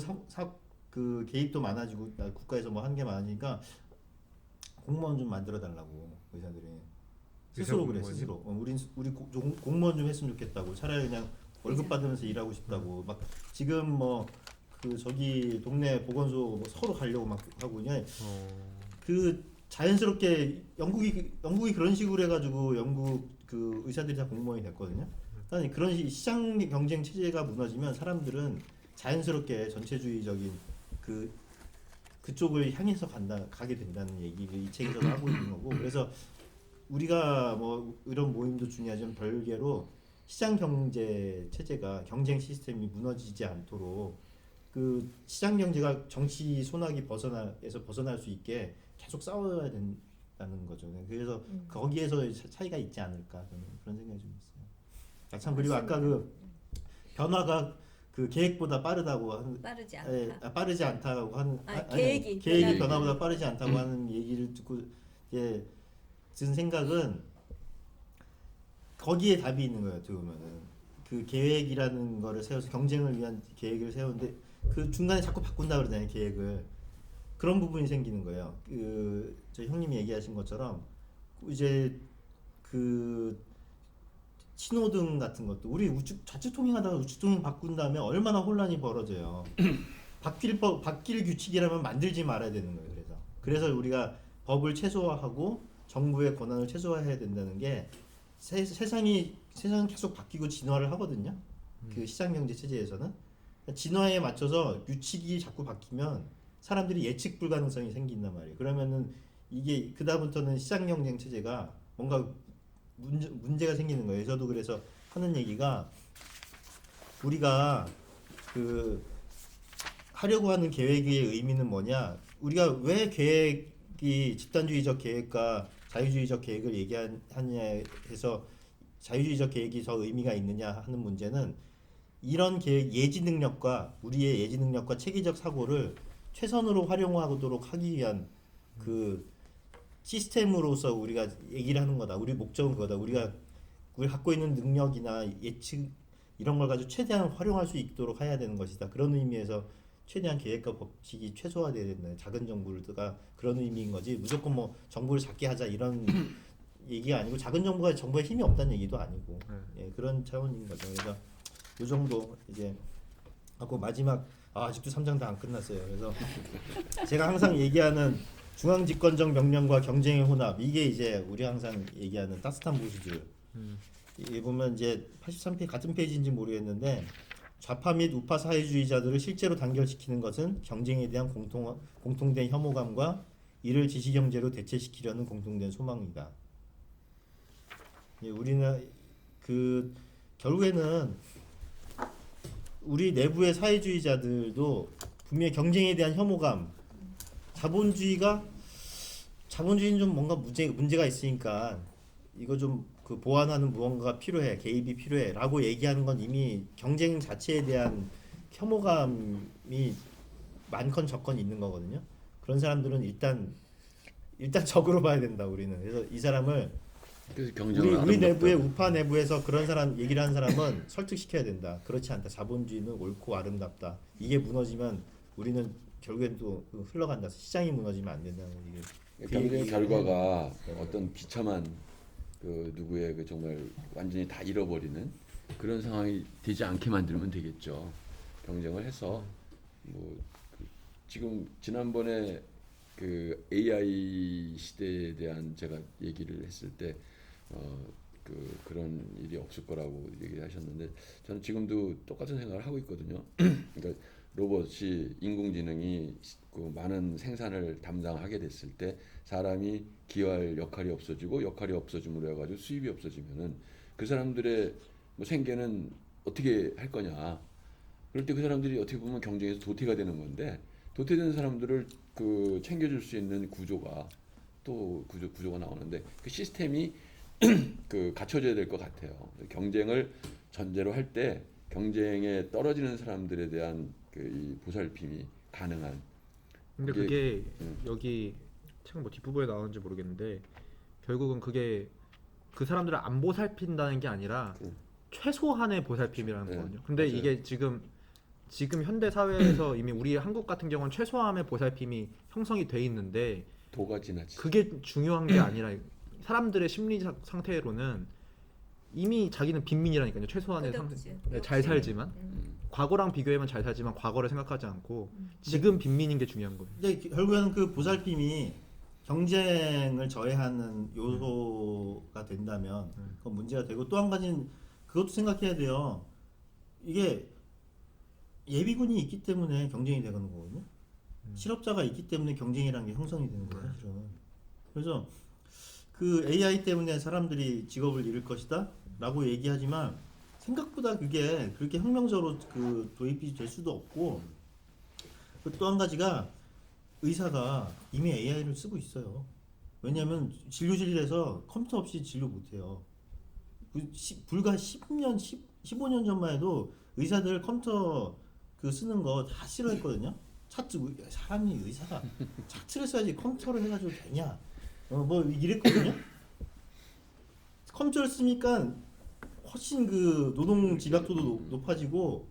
그 개입도 많아지고 국가에서 뭐 하는 게 많으니까 공무원 좀 만들어 달라고 의사들이 스스로 그래 공무원이? 스스로 우리 공무원 좀 했으면 좋겠다고 차라리 그냥 월급 받으면서 일하고 싶다고 막 지금 뭐 그 저기 동네 보건소 뭐 서로 가려고 막 하고 그냥 그 자연스럽게 영국이 그런 식으로 해가지고 영국 그 의사들이 다 공무원이 됐거든요. 그러니까 그런 시장 경쟁 체제가 무너지면 사람들은 자연스럽게 전체주의적인 그쪽을 향해서 가게 된다는 얘기를 이 책에서도 하고 있는 거고 그래서 우리가 뭐 이런 모임도 중요하지만 별개로 시장 경제 체제가 경쟁 시스템이 무너지지 않도록 그 시장 경제가 정치 소나기 벗어날 수 있게 계속 싸워야 된다는 거죠. 그래서 거기에서 차이가 있지 않을까 저는 그런 생각이 좀 있어요. 참 그리고 아까 그 변화가 그 계획보다 빠르다고 하는 빠르지 않다. 빠르지 않다고 하는 계획이 변화보다 빠르지 않다고 하는 얘기를 듣고 이제 든 생각은 거기에 답이 있는 거예요. 어떻게 보면은 그 계획이라는 거를 세워서 경쟁을 위한 계획을 세우는데 그 중간에 자꾸 바꾼다 그러잖아요. 계획을 그런 부분이 생기는 거예요. 그 저 형님이 얘기하신 것처럼 이제 그 신호등 같은 것도 우리 좌측 통행하다가 우측 통행 바꾼 다음에 얼마나 혼란이 벌어져요. 바뀔 규칙이라면 만들지 말아야 되는 거예요. 그래서 우리가 법을 최소화하고 정부의 권한을 최소화해야 된다는 게 세상이 계속 바뀌고 진화를 하거든요. 그 시장 경제 체제에서는 진화에 맞춰서 규칙이 자꾸 바뀌면 사람들이 예측 불가능성이 생긴단 말이에요. 그러면은 이게 그다음부터는 시장 경쟁 체제가 뭔가 문제가 생기는 거예요. 저도 그래서 하는 얘기가 우리가 그 하려고 하는 계획의 의미는 뭐냐? 우리가 왜 계획이 집단주의적 계획과 자유주의적 계획을 얘기하냐 해서 자유주의적 계획이 더 의미가 있느냐 하는 문제는 이런 계획 예지 능력과 우리의 예지 능력과 체계적 사고를 최선으로 활용하도록 하기 위한 그 시스템으로서 우리가 얘기를 하는 거다. 우리 목적은 그거다. 우리가 갖고 있는 능력이나 예측 이런 걸 가지고 최대한 활용할 수 있도록 해야 되는 것이다. 그런 의미에서 최대한 계획과 법칙이 최소화돼야 된다. 작은 정부가 그런 의미인 거지. 무조건 뭐 정부를 작게 하자 이런 얘기가 아니고 작은 정부가 정부에 힘이 없다는 얘기도 아니고 예, 그런 차원인 거죠. 그래서 이 정도 이제 하고 마지막 아직도 3장 다 안 끝났어요. 그래서 제가 항상 얘기하는 중앙집권적 명령과 경쟁의 혼합 이게 이제 우리 항상 얘기하는 따뜻한 보수줄. 이 보면 이제 83페이지 같은 페이지인지 모르겠는데 좌파 및 우파 사회주의자들을 실제로 단결시키는 것은 경쟁에 대한 공통된 혐오감과 이를 지시경제로 대체시키려는 공통된 소망이다. 예, 우리는 그 결국에는 우리 내부의 사회주의자들도 분명히 경쟁에 대한 혐오감, 자본주의는 좀 뭔가 문제가 있으니까 이거 좀 그 보완하는 무언가가 필요해, 개입이 필요해라고 얘기하는 건 이미 경쟁 자체에 대한 혐오감이 많건 적건 있는 거거든요. 그런 사람들은 일단 적으로 봐야 된다. 우리는 그래서 이 사람을 그래서 경쟁을 우리 내부의 우파 내부에서 그런 사람 얘기를 하는 사람은 설득시켜야 된다. 그렇지 않다. 자본주의는 옳고 아름답다. 이게 무너지면 우리는 결국엔 또 흘러간다. 시장이 무너지면 안 된다는 얘기. 경쟁 결과가 어떤 비참한 그 누구의 그 정말 완전히 다 잃어버리는 그런 상황이 되지 않게 만들면 되겠죠. 경쟁을 해서 뭐 지금 지난번에 그 AI 시대에 대한 제가 얘기를 했을 때 그런 일이 없을 거라고 얘기를 하셨는데 저는 지금도 똑같은 생각을 하고 있거든요. 그러니까 로봇이 인공지능이 그 많은 생산을 담당하게 됐을 때 사람이 기여할 역할이 없어지고 역할이 없어짐으로 해가지고 수입이 없어지면은 그 사람들의 뭐 생계는 어떻게 할 거냐. 그럴 때 그 사람들이 어떻게 보면 경쟁에서 도태가 되는 건데 도태된 사람들을 그 챙겨줄 수 있는 구조가 또 구조가 나오는데 그 시스템이 그 갖춰져야 될 것 같아요. 경쟁을 전제로 할 때 경쟁에 떨어지는 사람들에 대한 그 이 보살핌이 가능한. 근데 그게 여기 책 뭐 뒷부분에 나오는지 모르겠는데 결국은 그게 그 사람들을 안 보살핀다는 게 아니라 최소한의 보살핌이라는 네, 거거든요. 근데 맞아요. 이게 지금 현대 사회에서 이미 우리 한국 같은 경우는 최소한의 보살핌이 형성이 돼 있는데 도가 지나치. 그게 중요한 게 아니라 사람들의 심리 상태로는 이미 자기는 빈민이라니까요. 최소한의 끝없지. 네, 잘 살지만 과거랑 비교하면 잘 살지만 과거를 생각하지 않고 지금 빈민인 게 중요한 거예요. 근데 결국에는 그 보살핌이 경쟁을 저해하는 요소가 된다면 그건 문제가 되고, 또 한 가지는 그것도 생각해야 돼요. 이게 예비군이 있기 때문에 경쟁이 되는 거거든요. 실업자가 있기 때문에 경쟁이라는 게 형성이 되는 거예요, 사실은. 그래서 그 AI 때문에 사람들이 직업을 잃을 것이다 라고 얘기하지만 생각보다 그게 그렇게 혁명적으로 그 도입이 될 수도 없고, 또 한 가지가 의사가 이미 AI를 쓰고 있어요. 왜냐하면 진료실에서 컴퓨터 없이 진료 못해요. 불과 10년, 15년 전만 해도 의사들 컴퓨터 그 쓰는 거 다 싫어했거든요. 사람이 의사가 차트를 써야지 컴퓨터를 해가지고 되냐? 뭐 이랬거든요. 컴퓨터를 쓰니까 훨씬 그 노동 집약도도 높아지고,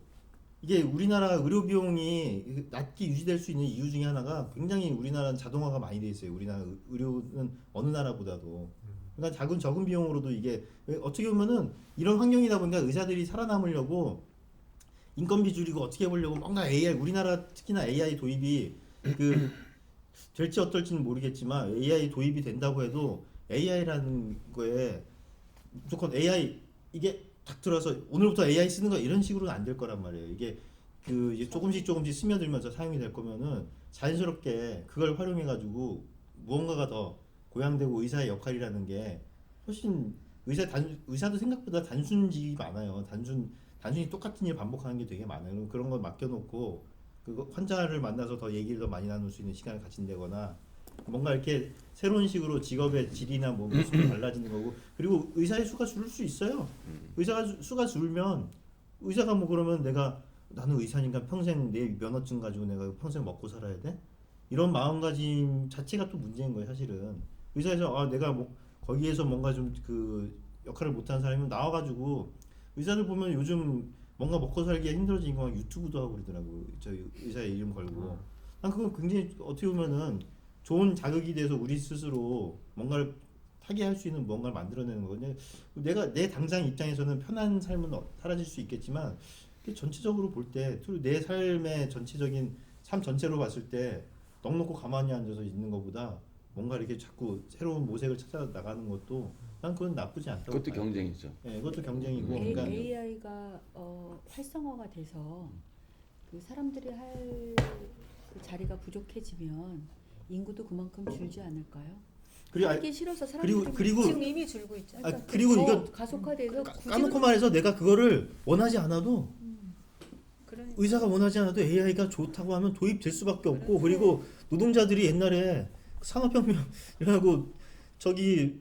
이게 우리나라 의료 비용이 낮게 유지될 수 있는 이유 중에 하나가 굉장히 우리나라는 자동화가 많이 돼 있어요. 우리나라 의료는 어느 나라보다도. 그러니까 적은 비용으로도 이게 어떻게 보면은 이런 환경이다 보니까 의사들이 살아남으려고 인건비 줄이고 어떻게 해보려고 뭔가 AI, 우리나라 특히나 AI 도입이 그 될지 어떨지는 모르겠지만 AI 도입이 된다고 해도 AI라는 거에 무조건 AI 이게 딱 들어서 오늘부터 AI 쓰는 거 이런 식으로는 안 될 거란 말이에요. 이게 그 이제 조금씩 스며들면서 사용이 될 거면은 자연스럽게 그걸 활용해 가지고 무언가가 더 고양되고, 의사의 역할이라는 게 훨씬 의사도 생각보다 단순직이 많아요. 단순히 똑같은 일 반복하는 게 되게 많아요. 그런 거 맡겨놓고 그 환자를 만나서 더 얘기를 더 많이 나눌 수 있는 시간을 가진다거나, 뭔가 이렇게 새로운 식으로 직업의 질이나 뭐 모습이 달라지는 거고, 그리고 의사의 수가 줄 수 있어요. 의사가 수가 줄면 의사가 뭐 그러면 나는 의사니까 평생 내 면허증 가지고 내가 평생 먹고 살아야 돼? 이런 마음가짐 자체가 또 문제인 거예요, 사실은. 의사에서 내가 뭐 거기에서 뭔가 좀 그 역할을 못하는 사람이면 나와가지고, 의사들 보면 요즘 뭔가 먹고 살기가 힘들어진 거 유튜브도 하고 그러더라고. 저희 의사의 이름 걸고. 난 그건 굉장히 어떻게 보면은 좋은 자극이 돼서 우리 스스로 뭔가를 하게 할 수 있는 뭔가를 만들어내는 거거든요. 내가 내 당장 입장에서는 편한 삶은 사라질 수 있겠지만, 전체적으로 볼 때 내 삶의 전체적인 삶 전체로 봤을 때 넋놓고 가만히 앉아서 있는 것보다 뭔가 이렇게 자꾸 새로운 모색을 찾아 나가는 것도 난 그건 나쁘지 않다고 그것도 봐요. 경쟁이죠. 네, 그것도 경쟁이고. 그러니까 AI가 활성화가 돼서 그 사람들이 할 그 자리가 부족해지면 인구도 그만큼 줄지 않을까요? 그리고 하기 싫어서 사람들이 그리고 지금 이미 줄고 있잖아. 그러니까 그리고 더 이거 가속화돼서 까놓고 말해서 내가 그거를 원하지 않아도, 그러니까. 의사가 원하지 않아도 AI가 좋다고 하면 도입될 수밖에 없고, 그리고 노동자들이 옛날에 산업혁명 이라고 저기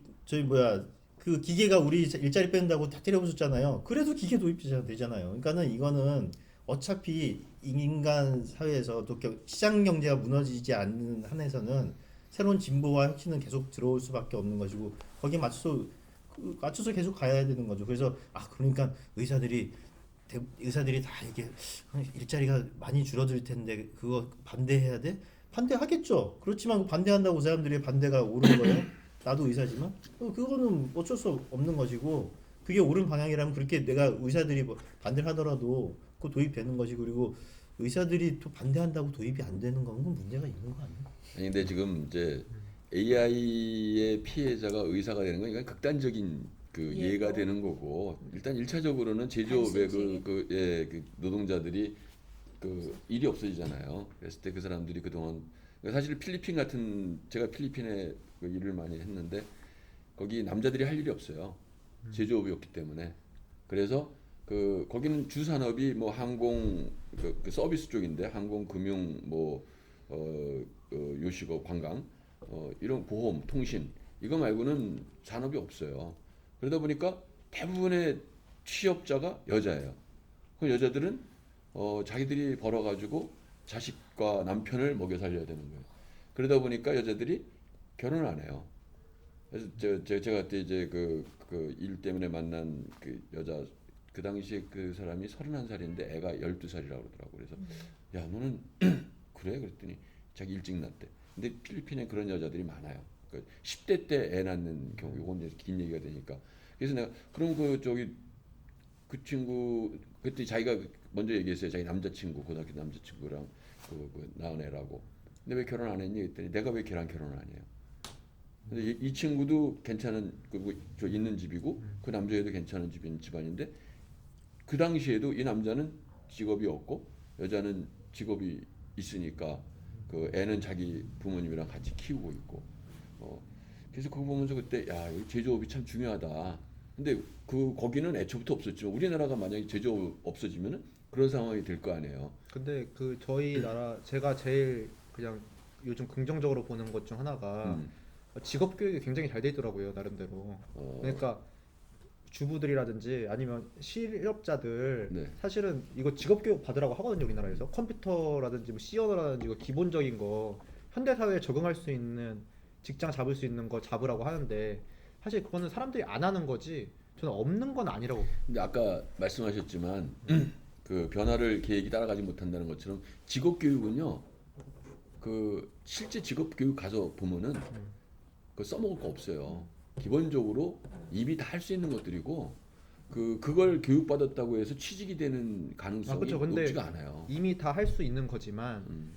그 기계가 우리 일자리 뺀다고 다 때려부쉈잖아요. 그래도 기계 도입되잖아요. 그러니까는 이거는 어차피 인간 사회에서 또 시장 경제가 무너지지 않는 한에서는 새로운 진보와 혁신은 계속 들어올 수밖에 없는 것이고, 거기에 맞춰서 계속 가야 되는 거죠. 그래서 그러니까 의사들이 다 이게 일자리가 많이 줄어들 텐데 그거 반대해야 돼? 반대하겠죠. 그렇지만 반대한다고 사람들이 반대가 옳은 거예요? 나도 의사지만 그거는 어쩔 수 없는 것이고, 그게 옳은 방향이라면 그렇게 내가 의사들이 뭐 반대를 하더라도 그 도입되는 것이고, 그리고 의사들이 또 반대한다고 도입이 안 되는 건 문제가 있는 거 아니에요? 아니 근데 지금 이제 AI의 피해자가 의사가 되는 건 이건 극단적인 그 예가 되는 거고, 일단 1차적으로는 제조업의 그 노동자들이 그 일이 없어지잖아요. 그랬을 때 그 사람들이 그동안 사실 제가 필리핀에 그 일을 많이 했는데 거기 남자들이 할 일이 없어요. 제조업이었기 때문에. 그래서 그 거기는 주 산업이 뭐 항공 그 서비스 쪽인데 항공, 금융, 뭐 요식업, 관광, 이런 보험, 통신 이거 말고는 산업이 없어요. 그러다 보니까 대부분의 취업자가 여자예요. 그 여자들은 자기들이 벌어가지고 자식과 남편을 먹여 살려야 되는 거예요. 그러다 보니까 여자들이 결혼을 안 해요. 그래서 제가 그때 이제 그 일 때문에 만난 그 여자 그 당시에 그 사람이 31살인데 애가 12살이라고 그러더라고. 그래서 야 너는 그래? 그랬더니 자기 일찍 낳대. 근데 필리핀에 그런 여자들이 많아요. 그러니까 10대 때 애 낳는 경우, 이건 이제 긴 얘기가 되니까. 그래서 내가 그럼 그 친구 그때 자기가 먼저 얘기했어요. 자기 남자친구 고등학교 남자친구랑 그 낳은 애라고. 근데 왜 결혼 안 했니? 그랬더니 내가 왜 걔랑 결혼을 안 해요? 근데 이 친구도 괜찮은 저 있는 집이고 그 남자애도 괜찮은 집안인데 그 당시에도 이 남자는 직업이 없고 여자는 직업이 있으니까 그 애는 자기 부모님이랑 같이 키우고 있고 그래서 그거 보면서 그때 야 이 제조업이 참 중요하다. 근데 거기는 애초부터 없었지만 우리나라가 만약에 제조업 없어지면은 그런 상황이 될 거 아니에요. 근데 그 저희 나라 제가 제일 그냥 요즘 긍정적으로 보는 것 중 하나가 직업 교육이 굉장히 잘 돼 있더라고요 나름대로. 그러니까 주부들이라든지 아니면 실업자들 네. 사실은 이거 직업 교육 받으라고 하거든요 우리나라에서. 컴퓨터라든지 뭐 C언어라든지 이거 기본적인 거 현대 사회에 적응할 수 있는 직장 잡을 수 있는 거 잡으라고 하는데 사실 그거는 사람들이 안 하는 거지 저는 없는 건 아니라고. 근데 아까 말씀하셨지만 그 변화를 계획이 따라가지 못한다는 것처럼 직업 교육은요. 그 실제 직업 교육 가서 보면은 그 써먹을 거 없어요. 기본적으로 입이 다 할 수 있는 것들이고 그걸 교육받았다고 해서 취직이 되는 가능성이 그렇죠. 근데 높지가 않아요. 이미 다 할 수 있는 거지만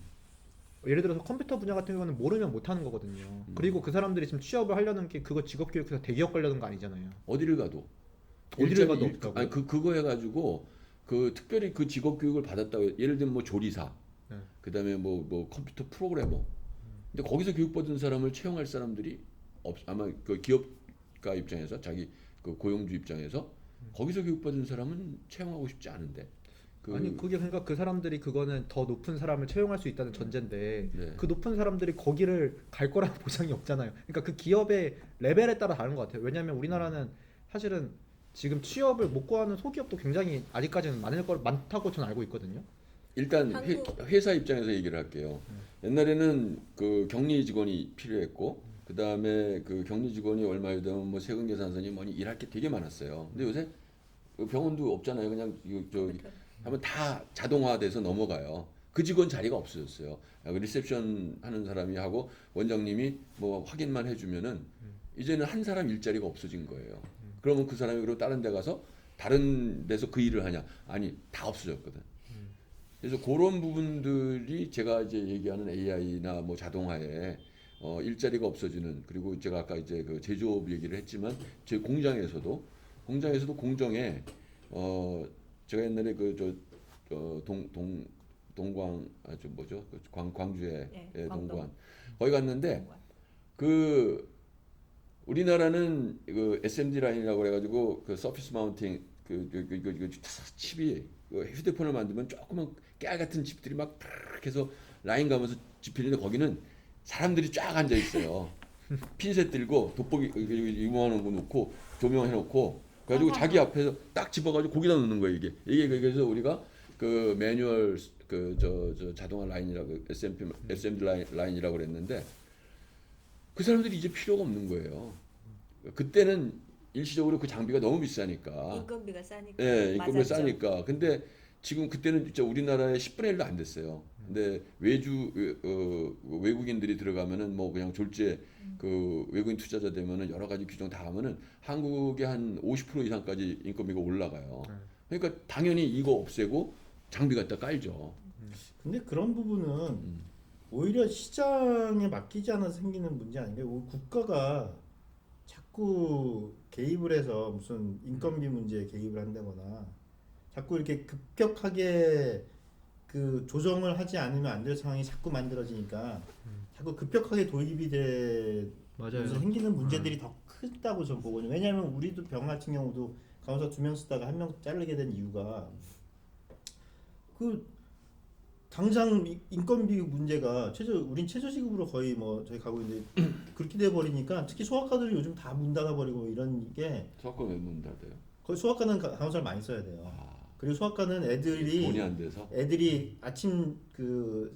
예를 들어서 컴퓨터 분야 같은 경우는 모르면 못 하는 거거든요. 그리고 그 사람들이 지금 취업을 하려는 게 그거 직업 교육해서 대기업 가려는 거 아니잖아요. 어디를 가도 어디를 가도 없다고. 아니 그거 해가지고 그 특별히 그 직업 교육을 받았다고 예를 들면 뭐 조리사, 네. 그다음에 뭐 컴퓨터 프로그래머. 근데 거기서 교육받은 사람을 채용할 사람들이 아마 그 기업가 입장에서 자기 그 고용주 입장에서 거기서 교육받은 사람은 채용하고 싶지 않은데. 아니 그게 그러니까 그 사람들이 그거는 더 높은 사람을 채용할 수 있다는 전제인데 네. 그 높은 사람들이 거기를 갈 거라는 보장이 없잖아요. 그러니까 그 기업의 레벨에 따라 다른 것 같아요. 왜냐하면 우리나라는 사실은 지금 취업을 못 구하는 소기업도 굉장히 아직까지는 많다고 저는 알고 있거든요. 일단 한국- 회사 입장에서 얘기를 할게요. 옛날에는 그 격리 직원이 필요했고 그 다음에 그 격리 직원이 얼마 되면 뭐 세금 계산서니 뭐니 일할 게 되게 많았어요. 근데 요새 그 병원도 없잖아요. 그냥 하면 다 자동화돼서 넘어가요. 그 직원 자리가 없어졌어요. 그 리셉션 하는 사람이 하고 원장님이 뭐 확인만 해주면은 이제는 한 사람 일자리가 없어진 거예요. 그러면 그 사람이 그리고 다른 데 가서 다른 데서 그 일을 하냐? 아니 다 없어졌거든. 그래서 그런 부분들이 제가 이제 얘기하는 AI나 뭐 자동화에 일자리가 없어지는 그리고 제가 아까 이제 그 제조업 얘기를 했지만 제 공장에서도 공정에 제가 옛날에 동광 뭐죠? 광주에 네, 동광 거기 갔는데 동관. 그 우리나라는 그 SMD 라인이라고 그래가지고 그 서피스 마운팅 그 칩이 그 휴대폰을 만들면 조그만 깨알 같은 칩들이 막 팍 해서 라인 가면서 집히는데 거기는 사람들이 쫙 앉아 있어요. 핀셋 들고 돋보기 이모하는 거 놓고 조명해 놓고 그래가지고 자기 앞에서 딱 집어가지고 거기다 놓는 거예요 이게 그래서 우리가 그 매뉴얼 저 자동화 라인이라고 SMD 라인이라고 그랬는데 그 사람들이 이제 필요가 없는 거예요. 그때는 일시적으로 그 장비가 너무 비싸니까. 인건비가 싸니까. 예, 인건비가 맞았죠. 싸니까. 근데 지금 그때는 진짜 우리나라의 10분의 1도 안 됐어요. 근데 외국인들이 들어가면은 뭐 그냥 졸지에 그 외국인 투자자 되면은 여러 가지 규정 다 하면은 한국의 한 50% 이상까지 인건비가 올라가요. 그러니까 당연히 이거 없애고 장비 갖다 깔죠. 근데 그런 부분은 오히려 시장에 맡기지 않아서 생기는 문제 아닌가요? 국가가 자꾸 개입을 해서 무슨 인건비 문제에 개입을 한다거나 자꾸 이렇게 급격하게 그 조정을 하지 않으면 안 될 상황이 자꾸 만들어지니까 자꾸 급격하게 도입이 되면서 생기는 문제들이 더 크다고 저는 보거든요. 왜냐하면 우리도 병 같은 경우도 간호사 2명 쓰다가 1명 자르게 된 이유가 그 당장 인건비 문제가 우린 최저시급으로 거의 뭐 저희 가고 있는데 그렇게 돼 버리니까 특히 소아과들이 요즘 다 문 닫아 버리고 이런 게 수학과 왜 문 닫아요? 거의 소아과는 간호사를 많이 써야 돼요. 그리고 소아과는 돈이 안 돼서 애들이 아침 그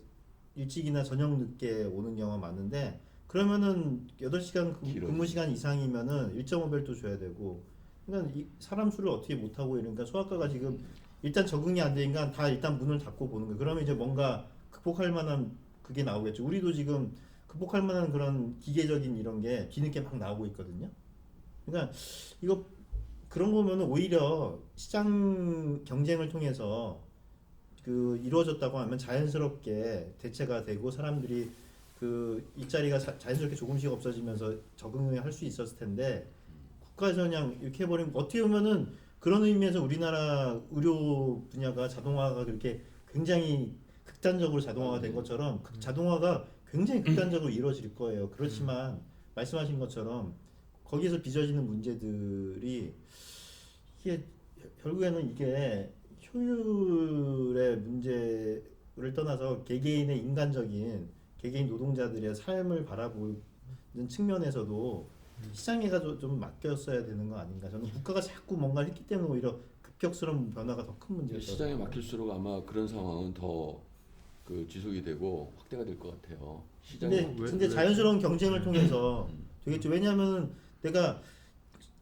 일찍이나 저녁 늦게 오는 경우가 많은데 그러면은 8시간 길어요. 근무 시간 이상이면은 1.5배도 줘야 되고 그러니까 이 사람 수를 어떻게 못 하고 이러니까 소아과가 지금 일단 적응이 안 되니까 다 일단 문을 닫고 보는 거예요. 그러면 이제 뭔가 극복할 만한 그게 나오겠죠. 우리도 지금 극복할 만한 그런 기계적인 이런 게 뒤늦게 막 나오고 있거든요. 그러니까 이거 그런 거면은 오히려 시장 경쟁을 통해서 그 이루어졌다고 하면 자연스럽게 대체가 되고 사람들이 그 일자리가 자연스럽게 조금씩 없어지면서 적응을 할 수 있었을 텐데 국가에서 그냥 이렇게 해버리면 어떻게 보면은 그런 의미에서 우리나라 의료 분야가 자동화가 그렇게 굉장히 극단적으로 자동화가 된 것처럼 그 자동화가 굉장히 극단적으로 이루어질 거예요. 그렇지만 말씀하신 것처럼 거기에서 빚어지는 문제들이 이게 결국에는 이게 효율의 문제를 떠나서 개개인의 인간적인 개개인 노동자들의 삶을 바라보는 측면에서도 시장에가 좀 맡겼어야 되는 거 아닌가. 저는 국가가 자꾸 뭔가를 했기 때문에 오히려 급격스러운 변화가 더 큰 문제였어요. 시장에 맡길수록 아마 그런 상황은 더 그 지속이 되고 확대가 될 것 같아요. 시장에 근데 자연스러운 경쟁을 통해서 되겠죠. 왜냐하면 내가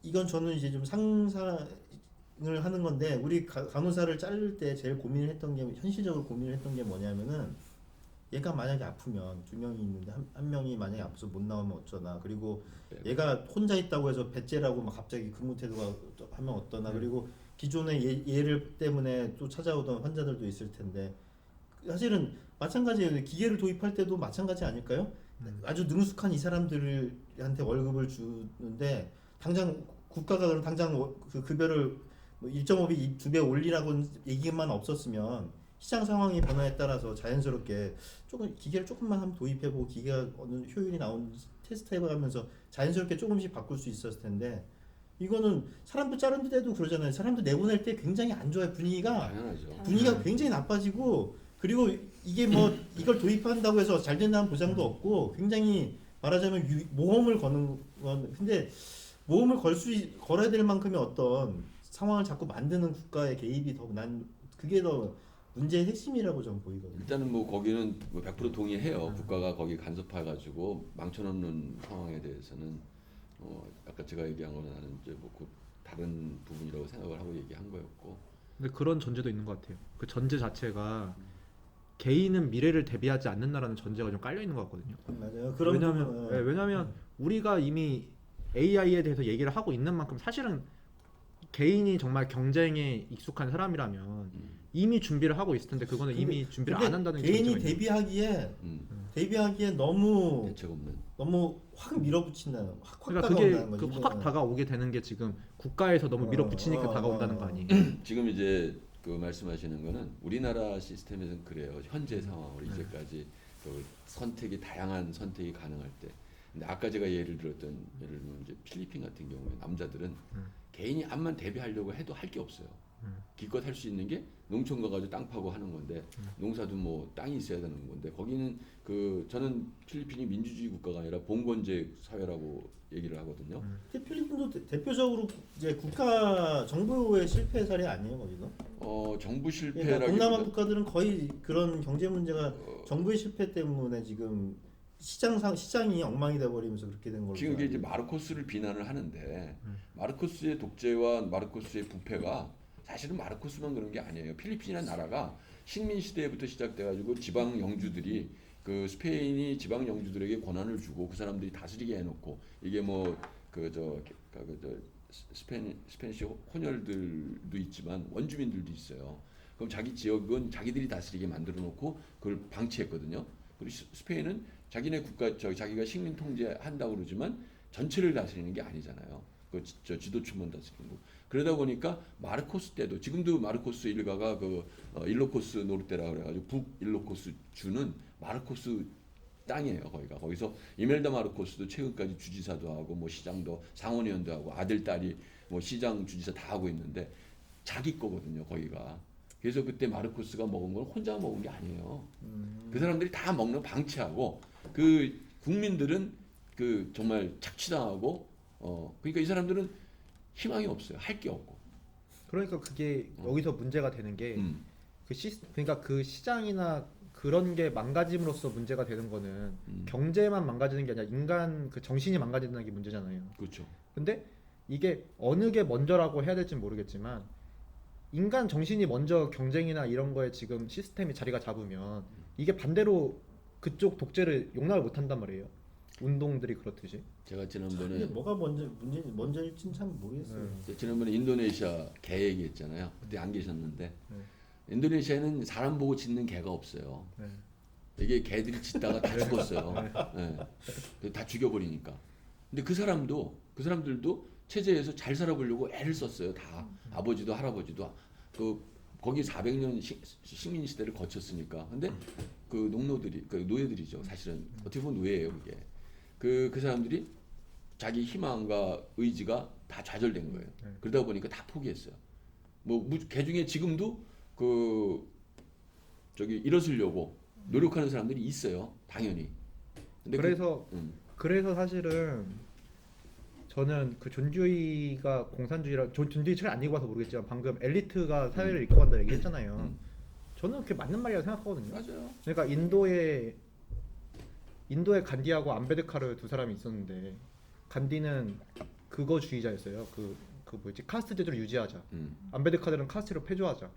이건 저는 이제 좀 상상을 하는 건데 우리 간호사를 자를 때 제일 고민을 했던 게 현실적으로 고민을 했던 게 뭐냐면은 얘가 만약에 아프면 2명이 있는데 한 명이 만약에 아파서 못 나오면 어쩌나. 그리고 얘가 혼자 있다고 해서 배째라고 막 갑자기 근무 태도가 하면 어떠나. 그리고 기존의 얘를 때문에 또 찾아오던 환자들도 있을 텐데 사실은 마찬가지예요. 기계를 도입할 때도 마찬가지 아닐까요? 아주 능숙한 이 사람들한테 월급을 주는데 당장 국가가 그럼 당장 그 급여를 뭐 1.5배, 2배 올리라고 얘기만 없었으면 시장 상황의 변화에 따라서 자연스럽게 조금 기계를 조금만 한번 도입해보고 기계가 어느 효율이 나오는지 테스트 해가면서 자연스럽게 조금씩 바꿀 수 있었을 텐데 이거는 사람들 자른 데도 그러잖아요. 사람들 내보낼 때 굉장히 안 좋아요. 분위기가 당연하죠. 굉장히 나빠지고 그리고 이게 뭐 이걸 도입한다고 해서 잘 된다는 보장도 없고 굉장히 말하자면 모험을 거는 건 근데 모험을 걸어야 될 만큼의 어떤 상황을 자꾸 만드는 국가의 개입이 더 난 그게 더 문제의 핵심이라고 저는 보이거든요. 일단은 뭐 거기는 뭐 100% 동의해요. 국가가 거기 간섭해가지고 망쳐놓는 상황에 대해서는 아까 제가 얘기한 거는 나는 이제 뭐그 다른 부분이라고 생각을 하고 얘기한 거였고. 근데 그런 전제도 있는 것 같아요. 그 전제 자체가 개인은 미래를 대비하지 않는다라는 전제가 좀 깔려 있는 것 같거든요. 맞아요. 그런 왜냐하면 우리가 이미 AI에 대해서 얘기를 하고 있는 만큼 사실은 개인이 정말 경쟁에 익숙한 사람이라면 이미 준비를 하고 있을 텐데 그거는 이미 준비를 안 한다는 게 개인이 대비하기에 너무 대책 없는. 너무 확 밀어붙인다는 확 그러니까 다가온다는 그게 거지. 확 다가오게 되는 게 지금 국가에서 너무 밀어붙이니까 다가온다는 거 아니에요? 지금 이제 그 말씀하시는 거는 우리나라 시스템에서는 그래요. 현재 상황으로 이제까지 그 선택이 다양한 선택이 가능할 때. 근데 아까 제가 예를 들었던 예를 들면 이제 필리핀 같은 경우에 남자들은 개인이 암만 대비하려고 해도 할 게 없어요. 기껏 할 수 있는 게 농촌 가가지고 땅 파고 하는 건데 농사도 뭐 땅이 있어야 되는 건데 거기는 그 저는 필리핀이 민주주의 국가가 아니라 봉건제 사회라고 얘기를 하거든요. 필리핀도 대표적으로 이제 국가 정부의 실패 사례 아니에요 거기도? 정부 그러니까 실패라기보다 동남아 국가들은 거의 그런 경제 문제가 정부의 실패 때문에 지금 시장이 엉망이 돼 버리면서 그렇게 된 걸로. 지금 이게 이제 마르코스를 비난을 하는데 마르코스의 독재와 마르코스의 부패가 사실은 마르코스만 그런 게 아니에요. 필리핀이라는 나라가 식민 시대부터 시작돼가지고 지방 영주들이 그 스페인이 지방 영주들에게 권한을 주고 그 사람들이 다스리게 해놓고 이게 뭐 스페니시 혼혈들도 있지만 원주민들도 있어요. 그럼 자기 지역은 자기들이 다스리게 만들어놓고 그걸 방치했거든요. 그리고 스페인은 자기네 국가 자기가 식민 통제한다고 그러지만 전체를 다스리는 게 아니잖아요. 그 지도층만 다스리는 거. 그러다 보니까 마르코스 때도 지금도 마르코스 일가가 그 일로코스 노르테라 그래가지고 북 일로코스 주는 마르코스 땅이에요. 거기서 이멜다 마르코스도 최근까지 주지사도 하고 뭐 시장도 상원의원도 하고 아들 딸이 뭐 시장 주지사 다 하고 있는데 자기 거거든요. 거기가. 그래서 그때 마르코스가 먹은 건 혼자 먹은 게 아니에요. 그 사람들이 다 먹는 방치하고 그 국민들은 그 정말 착취당하고 그러니까 이 사람들은 희망이 없어요. 할 게 없고. 그러니까 그게 여기서 문제가 되는 게 음. 그러니까 그 시장이나 그런 게 망가짐으로써 문제가 되는 거는 경제만 망가지는 게 아니라 인간 그 정신이 망가진다는 게 문제잖아요. 그렇죠. 근데 이게 어느 게 먼저라고 해야 될지 모르겠지만 인간 정신이 먼저 경쟁이나 이런 거에 지금 시스템이 자리가 잡으면 이게 반대로 그쪽 독재를 용납을 못 한단 말이에요. 운동들이 그렇듯이. 제가 이게 지난번에 뭐가 먼저일지는 참 모르겠어요. 지난번에 인도네시아 개 얘기했잖아요. 그때 안 계셨는데 인도네시아에는 사람 보고 짖는 개가 없어요. 네. 이게 개들이 짖다가 다 죽었어요. 네. 다 죽여버리니까. 근데 그 사람들도 체제에서 잘 살아보려고 애를 썼어요. 다 아버지도 할아버지도 거기 400년 식민 시대를 거쳤으니까. 근데 그 농노들이 그 노예들이죠. 사실은 어떻게 보면 노예예요. 그게 그 사람들이 자기 희망과 의지가 다 좌절된 거예요. 그러다 보니까 다 포기했어요. 개 중에 지금도 일어서려고 노력하는 사람들이 있어요. 당연히. 근데 그래서 사실은 저는 그 존주의가 공산주의라 존주의 책 안 읽어봐서 모르겠지만 방금 엘리트가 사회를 이끌어간다 얘기했잖아요. 저는 그게 맞는 말이라고 생각하거든요. 맞아요. 그러니까 인도에 간디하고 암베드카르 두 사람이 있었는데 간디는 그거주의자였어요. 그 뭐지 카스트 제도를 유지하자. 암베드카르는 카스트를 폐조하자.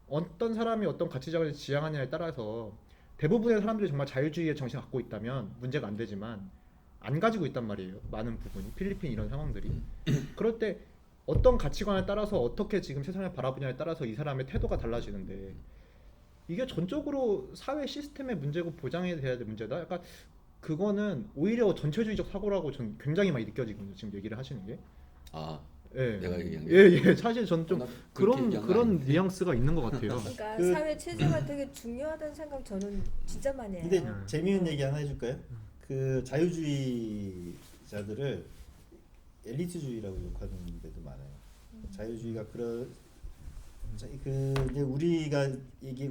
어떤 사람이 어떤 가치관을 지향하느냐에 따라서 대부분의 사람들이 정말 자유주의의 정신을 갖고 있다면 문제가 안 되지만 안 가지고 있단 말이에요. 많은 부분이 필리핀 이런 상황들이. 그럴 때 어떤 가치관에 따라서 어떻게 지금 세상을 바라보냐에 따라서 이 사람의 태도가 달라지는데 이게 전적으로 사회 시스템의 문제고 보장해야 될 문제다. 약간 그거는 오히려 전체주의적 사고라고 전 굉장히 많이 느껴지거든요. 지금 얘기를 하시는 게. 예. 내가 얘기한 게. 예. 사실 전 좀 그런 뉘앙스가 있는 것 같아요. 그러니까 그- 사회 체제가 되게 중요하다는 생각 저는 진짜 많이 해요. 근데 재미있는 얘기 하나 해줄까요? 그 자유주의자들을 엘리트주의라고 욕하는 데도 많아요. 자유주의가 이제 우리가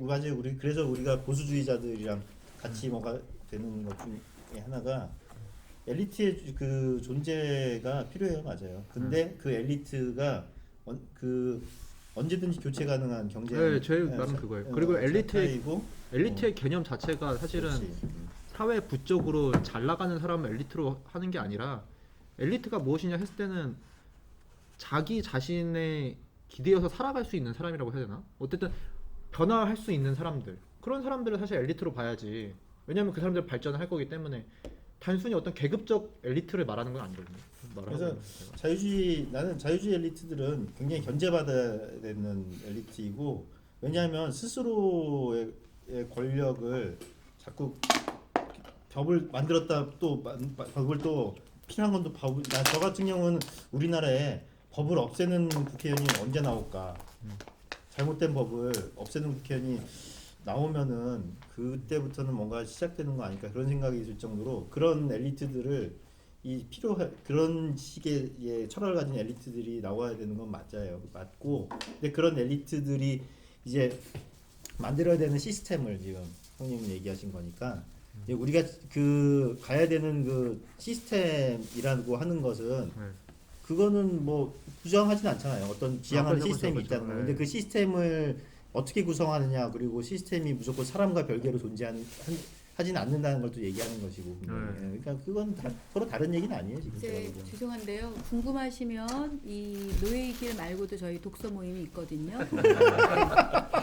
맞아요. 그래서 우리가 보수주의자들이랑 같이 뭐가 되는 것 중에 하나가 엘리트의 그 존재가 필요해요. 맞아요. 근데 그 엘리트가 언제든지 교체 가능한 경제. 네, 제 말은 그거예요. 그리고 엘리트의 개념 자체가 사실은 그렇지. 사회 부적으로 잘 나가는 사람을 엘리트로 하는 게 아니라 엘리트가 무엇이냐 했을 때는 자기 자신의 기대어서 살아갈 수 있는 사람이라고 해야 되나? 어쨌든 변화할 수 있는 사람들, 그런 사람들을 사실 엘리트로 봐야지. 왜냐하면 그 사람들 발전을 할 거기 때문에 단순히 어떤 계급적 엘리트를 말하는 건 아니거든요. 그래서 나는 자유주의 엘리트들은 굉장히 견제받아야 되는 엘리트이고, 왜냐하면 스스로의 권력을 자꾸 법을 만들었다 또 법을 또 필요한 건 또 저 같은 경우는 우리나라에 법을 없애는 국회의원이 언제 나올까? 잘못된 법을 없애는 국회의원이 나오면은 그때부터는 뭔가 시작되는 거 아닐까 그런 생각이 들 정도로 그런 엘리트들을 그런 식의 철학을 가진 엘리트들이 나와야 되는 건 맞고, 근데 그런 엘리트들이 이제 만들어야 되는 시스템을 지금 형님이 얘기하신 거니까 이제 우리가 가야 되는 그 시스템이라고 하는 것은 그거는 뭐 부정하진 않잖아요. 어떤 지향하는 시스템이 있다는 거. 근데 그 시스템을 어떻게 구성하느냐, 그리고 시스템이 무조건 사람과 별개로 하진 않는다는 걸 또 얘기하는 것이고. 그러니까 그건 서로 다른 얘기는 아니에요 지금. 이제 죄송한데요. 궁금하시면 이 노예이길 말고도 저희 독서 모임이 있거든요.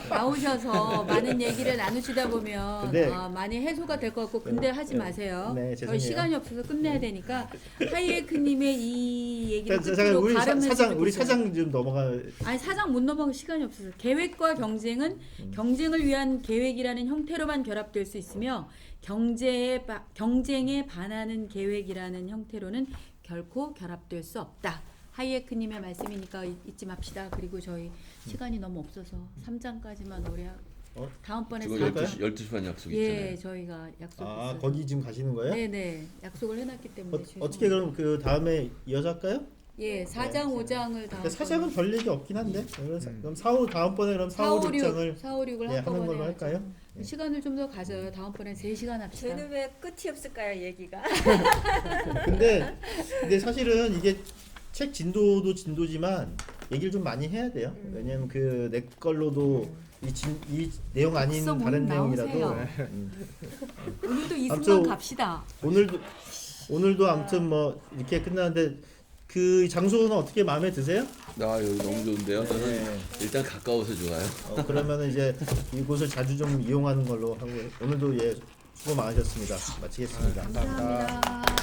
나오셔서 많은 얘기를 나누시다 보면 근데- 많이 해소가 될 것 같고, 근데 하지 마세요. 네, 저희 죄송해요. 시간이 없어서 끝내야 되니까 하이에크님의 이 얘기를 잠깐 끝으로 우리 발음을 우리 해주세요. 사장 좀 넘어가. 아니 사장 못 넘어갈 시간이 없어서 계획과 경쟁은 경쟁을 위한 계획이라는 형태로만 결합될 수 있으며 경쟁에 반하는 계획이라는 형태로는 결코 결합될 수 없다. 하이에크님의 말씀이니까 잊지 맙시다. 그리고 저희 시간이 너무 없어서 3장까지만 올해 다음번에 지금 4장 12시 반 약속 있잖아요. 예 저희가 약속했어요. 거기 지금 가시는 거예요? 네네 약속을 해놨기 때문에 어떻게 그럼 그 다음에 이어서 할까요? 예 4장 5장을 다음 사장은 별 얘기 없긴 한데 그럼 4, 5 다음번에 그럼 4, 5, 6장을 4, 5, 6을 하는 걸로 할까요? 시간을 좀 더 가져요. 다음번에 3시간 합시다. 쟤는 왜 끝이 없을까요 얘기가? 근데 사실은 이게 책 진도도 진도지만 얘기를 좀 많이 해야 돼요. 왜냐면 그 내 걸로도 이 내용 아닌 박성 다른 오늘 내용이라도 나오세요. 오늘도 이승만 아무튼 갑시다. 오늘도 아무튼 뭐 이렇게 끝나는데 그 장소는 어떻게 마음에 드세요? 나 여기 너무 좋은데요. 저는 네. 일단 가까워서 좋아요. 그러면은 이제 이곳을 자주 좀 이용하는 걸로 하고 오늘도 예 수고 많으셨습니다. 마치겠습니다. 감사합니다.